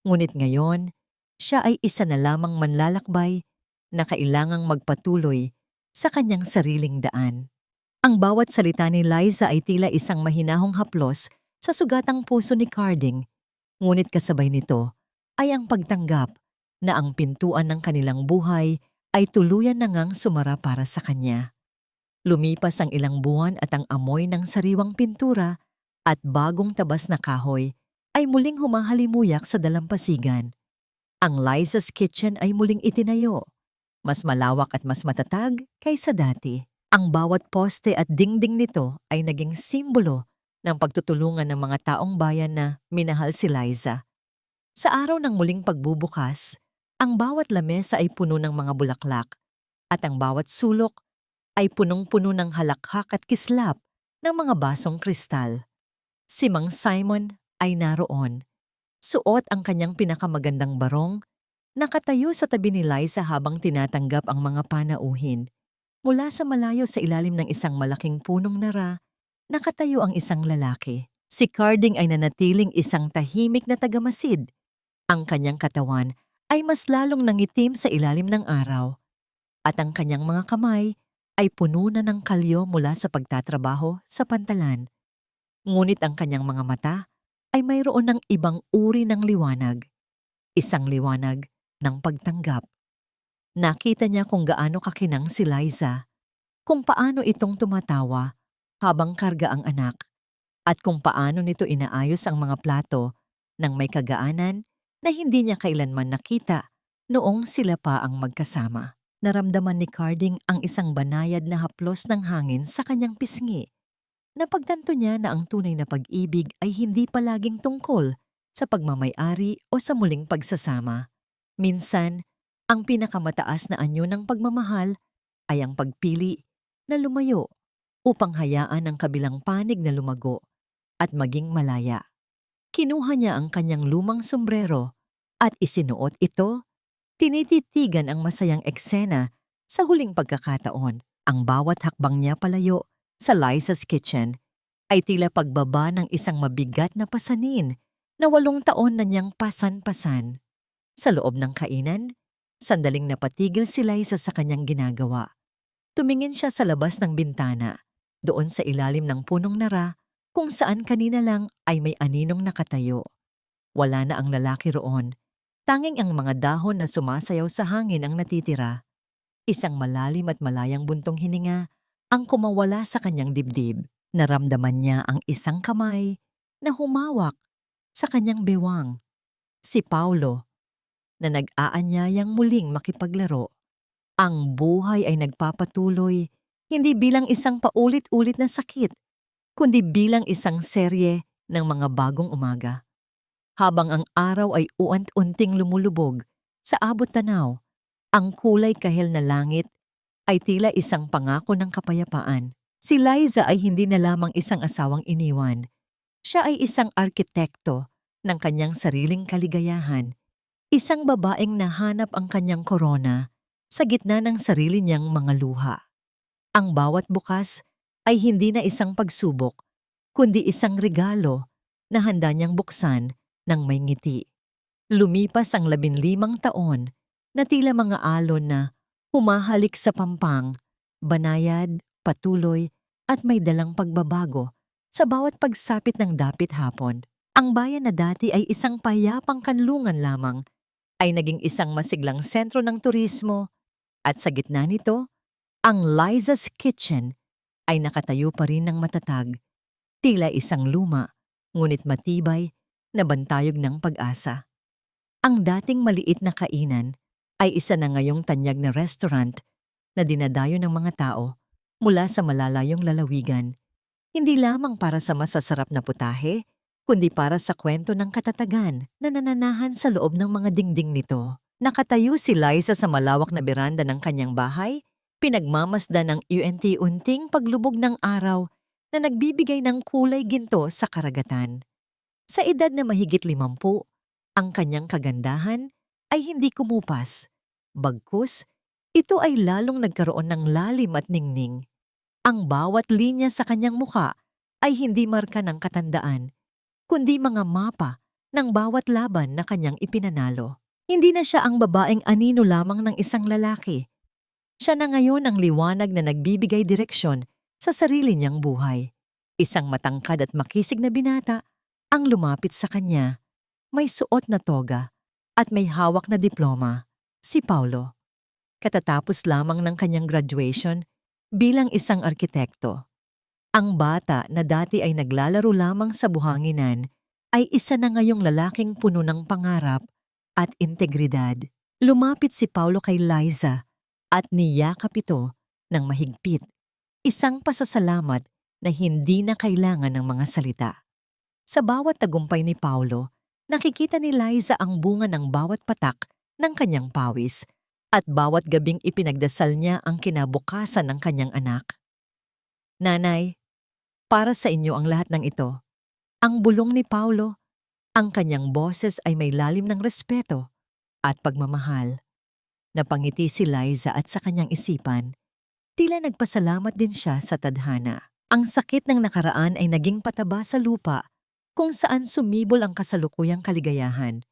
Ngunit ngayon, siya ay isa na lamang manlalakbay na kailangang magpatuloy sa kanyang sariling daan. Ang bawat salita ni Liza ay tila isang mahinahong haplos sa sugatang puso ni Carding, ngunit kasabay nito ay ang pagtanggap na ang pintuan ng kanilang buhay ay tuluyan na ngang sumara para sa kanya. Lumipas ang ilang buwan at ang amoy ng sariwang pintura at bagong tabas na kahoy ay muling humahalimuyak sa dalampasigan. Ang Liza's Kitchen ay muling itinayo, mas malawak at mas matatag kaysa dati. Ang bawat poste at dingding nito ay naging simbolo ng pagtutulungan ng mga taong bayan na minahal si Liza. Sa araw ng muling pagbubukas, ang bawat lamesa ay puno ng mga bulaklak at ang bawat sulok ay punong-puno ng halakhak at kislap ng mga basong kristal. Si Mang Simon ay naroon. Suot ang kanyang pinakamagandang barong, nakatayo sa tabi ni Liza habang tinatanggap ang mga panauhin. Mula sa malayo sa ilalim ng isang malaking punong nara, nakatayo ang isang lalaki. Si Carding ay nanatiling isang tahimik na tagamasid. Ang kanyang katawan ay mas lalong nangitim sa ilalim ng araw, at ang kanyang mga kamay ay puno na ng kalyo mula sa pagtatrabaho sa pantalan. Ngunit ang kanyang mga mata ay mayroon ng ibang uri ng liwanag, isang liwanag ng pagtanggap. Nakita niya kung gaano kakinang si Liza, kung paano itong tumatawa habang karga ang anak, at kung paano nito inaayos ang mga plato ng may kagaanan na hindi niya kailanman nakita noong sila pa ang magkasama. Naramdaman ni Carding ang isang banayad na haplos ng hangin sa kanyang pisngi. Napagtanto niya na ang tunay na pag-ibig ay hindi palaging tungkol sa pagmamay-ari o sa muling pagsasama. Minsan, Ang pinakamataas na anyo ng pagmamahal ay ang pagpili na lumayo upang hayaan ang kabilang panig na lumago at maging malaya. Kinuha niya ang kanyang lumang sombrero at isinuot ito, tinititigan ang masayang eksena sa huling pagkakataon. Ang bawat hakbang niya palayo sa Liza's kitchen ay tila pagbaba ng isang mabigat na pasanin na 8 taon na niyang pasan-pasan. Sa loob ng kainan, sandaling napatigil si Liza sa kanyang ginagawa. Tumingin siya sa labas ng bintana, doon sa ilalim ng punong nara kung saan kanina lang ay may aninong nakatayo. Wala na ang lalaki roon. Tanging ang mga dahon na sumasayaw sa hangin ang natitira. Isang malalim at malayang buntong hininga ang kumawala sa kanyang dibdib. Naramdaman niya ang isang kamay na humawak sa kanyang bewang. Si Paulo, na nag-aanyayang muling makipaglaro. Ang buhay ay nagpapatuloy, hindi bilang isang paulit-ulit na sakit, kundi bilang isang serye ng mga bagong umaga. Habang ang araw ay uant-unting lumulubog sa abot tanaw, ang kulay kahel na langit ay tila isang pangako ng kapayapaan. Si Liza ay hindi na lamang isang asawang iniwan. Siya ay isang arkitekto ng kanyang sariling kaligayahan. Isang babaeng nahanap ang kanyang korona sa gitna ng sarili niyang mga luha. Ang bawat bukas ay hindi na isang pagsubok, kundi isang regalo na handa niyang buksan ng may ngiti. Lumipas ang 15 taon na tila mga alon na humahalik sa pampang, banayad, patuloy at may dalang pagbabago sa bawat pagsapit ng dapit hapon. Ang bayan na dati ay isang payapang kanlungan lamang ay naging isang masiglang sentro ng turismo at sa gitna nito, ang Liza's Kitchen ay nakatayo pa rin ng matatag, tila isang luma, ngunit matibay na bantayog ng pag-asa. Ang dating maliit na kainan ay isa na ngayong tanyag na restaurant na dinadayo ng mga tao mula sa malalayong lalawigan, hindi lamang para sa masasarap na putahe, kundi para sa kwento ng katatagan na nananahan sa loob ng mga dingding nito. Nakatayo si Liza sa malawak na beranda ng kanyang bahay, pinagmamasdan ng unti-unting paglubog ng araw na nagbibigay ng kulay ginto sa karagatan. Sa edad na mahigit 50, ang kanyang kagandahan ay hindi kumupas. Bagkus, ito ay lalong nagkaroon ng lalim at ningning. Ang bawat linya sa kanyang mukha ay hindi marka ng katandaan, kundi mga mapa ng bawat laban na kanyang ipinanalo. Hindi na siya ang babaeng anino lamang ng isang lalaki. Siya na ngayon ang liwanag na nagbibigay direksyon sa sarili niyang buhay. Isang matangkad at makisig na binata ang lumapit sa kanya. May suot na toga at may hawak na diploma, si Paulo. Katatapos lamang ng kanyang graduation bilang isang arkitekto. Ang bata na dati ay naglalaro lamang sa buhanginan ay isa na ngayong lalaking puno ng pangarap at integridad. Lumapit si Paulo kay Liza at niyakap ito ng mahigpit. Isang pasasalamat na hindi na kailangan ng mga salita. Sa bawat tagumpay ni Paulo, nakikita ni Liza ang bunga ng bawat patak ng kanyang pawis at bawat gabing ipinagdasal niya ang kinabukasan ng kanyang anak. Nanay, para sa inyo ang lahat ng ito. Ang bulong ni Paulo, ang kanyang boses ay may lalim ng respeto at pagmamahal. Napangiti si Liza at sa kanyang isipan, tila nagpasalamat din siya sa tadhana. Ang sakit ng nakaraan ay naging pataba sa lupa kung saan sumibol ang kasalukuyang kaligayahan.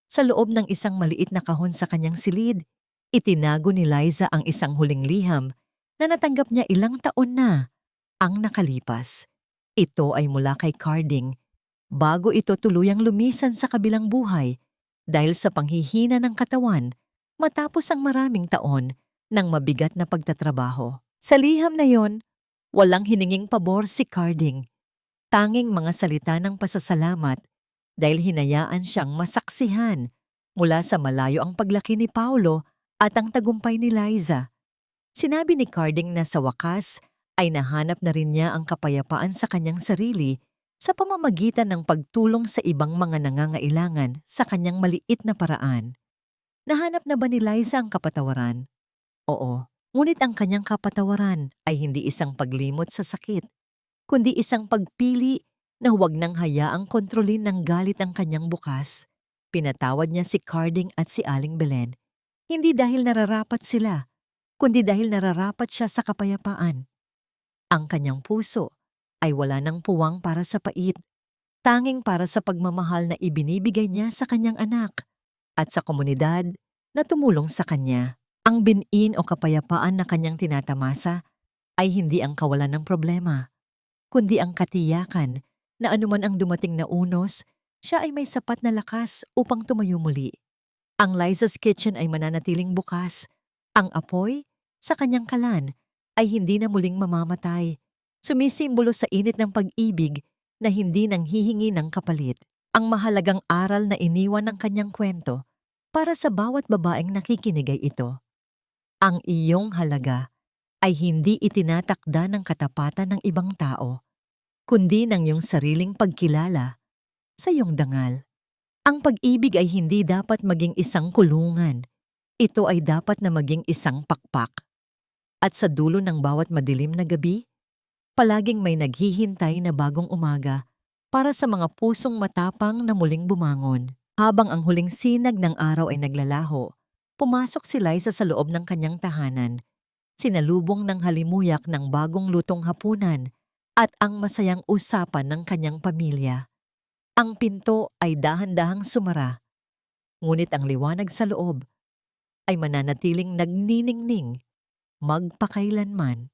Sa loob ng isang maliit na kahon sa kanyang silid, itinago ni Liza ang isang huling liham na natanggap niya ilang taon na ang nakalipas. Ito ay mula kay Carding, bago ito tuluyang lumisan sa kabilang buhay dahil sa panghihina ng katawan matapos ang maraming taon ng mabigat na pagtatrabaho. Sa liham na yon, walang hininging pabor si Carding. Tanging mga salita ng pasasalamat dahil hinayaan siyang masaksihan mula sa malayo ang paglaki ni Paulo at ang tagumpay ni Liza. Sinabi ni Carding na sa wakas ay nahanap na rin niya ang kapayapaan sa kanyang sarili sa pamamagitan ng pagtulong sa ibang mga nangangailangan sa kanyang maliit na paraan. Nahanap na ba ni Liza ang kapatawaran? Oo, ngunit ang kanyang kapatawaran ay hindi isang paglimot sa sakit, kundi isang pagpili na huwag nang hayaang kontrolin ng galit ang kanyang bukas. Pinatawad niya si Carding at si Aling Belen, hindi dahil nararapat sila, kundi dahil nararapat siya sa kapayapaan. Ang kanyang puso ay wala ng puwang para sa pait, tanging para sa pagmamahal na ibinibigay niya sa kanyang anak at sa komunidad na tumulong sa kanya. Ang bin-in o kapayapaan na kanyang tinatamasa ay hindi ang kawalan ng problema, kundi ang katiyakan na anuman ang dumating na unos, siya ay may sapat na lakas upang tumayo muli. Ang Liza's Kitchen ay mananatiling bukas. Ang apoy sa kanyang kalan ay hindi na muling mamamatay. Sumisimbolo sa init ng pag-ibig na hindi nanghihingi ng kapalit. Ang mahalagang aral na iniwan ng kanyang kwento para sa bawat babaeng nakikinig ay ito. Ang iyong halaga ay hindi itinatakda ng katapatan ng ibang tao, kundi ng iyong sariling pagkilala sa iyong dangal. Ang pag-ibig ay hindi dapat maging isang kulungan. Ito ay dapat na maging isang pakpak. At sa dulo ng bawat madilim na gabi, palaging may naghihintay na bagong umaga para sa mga pusong matapang na muling bumangon. Habang ang huling sinag ng araw ay naglalaho, pumasok si Liza sa loob ng kanyang tahanan. Sinalubong ng halimuyak ng bagong lutong hapunan at ang masayang usapan ng kanyang pamilya. Ang pinto ay dahan-dahang sumara, ngunit ang liwanag sa loob ay mananatiling nagniningning magpakailanman.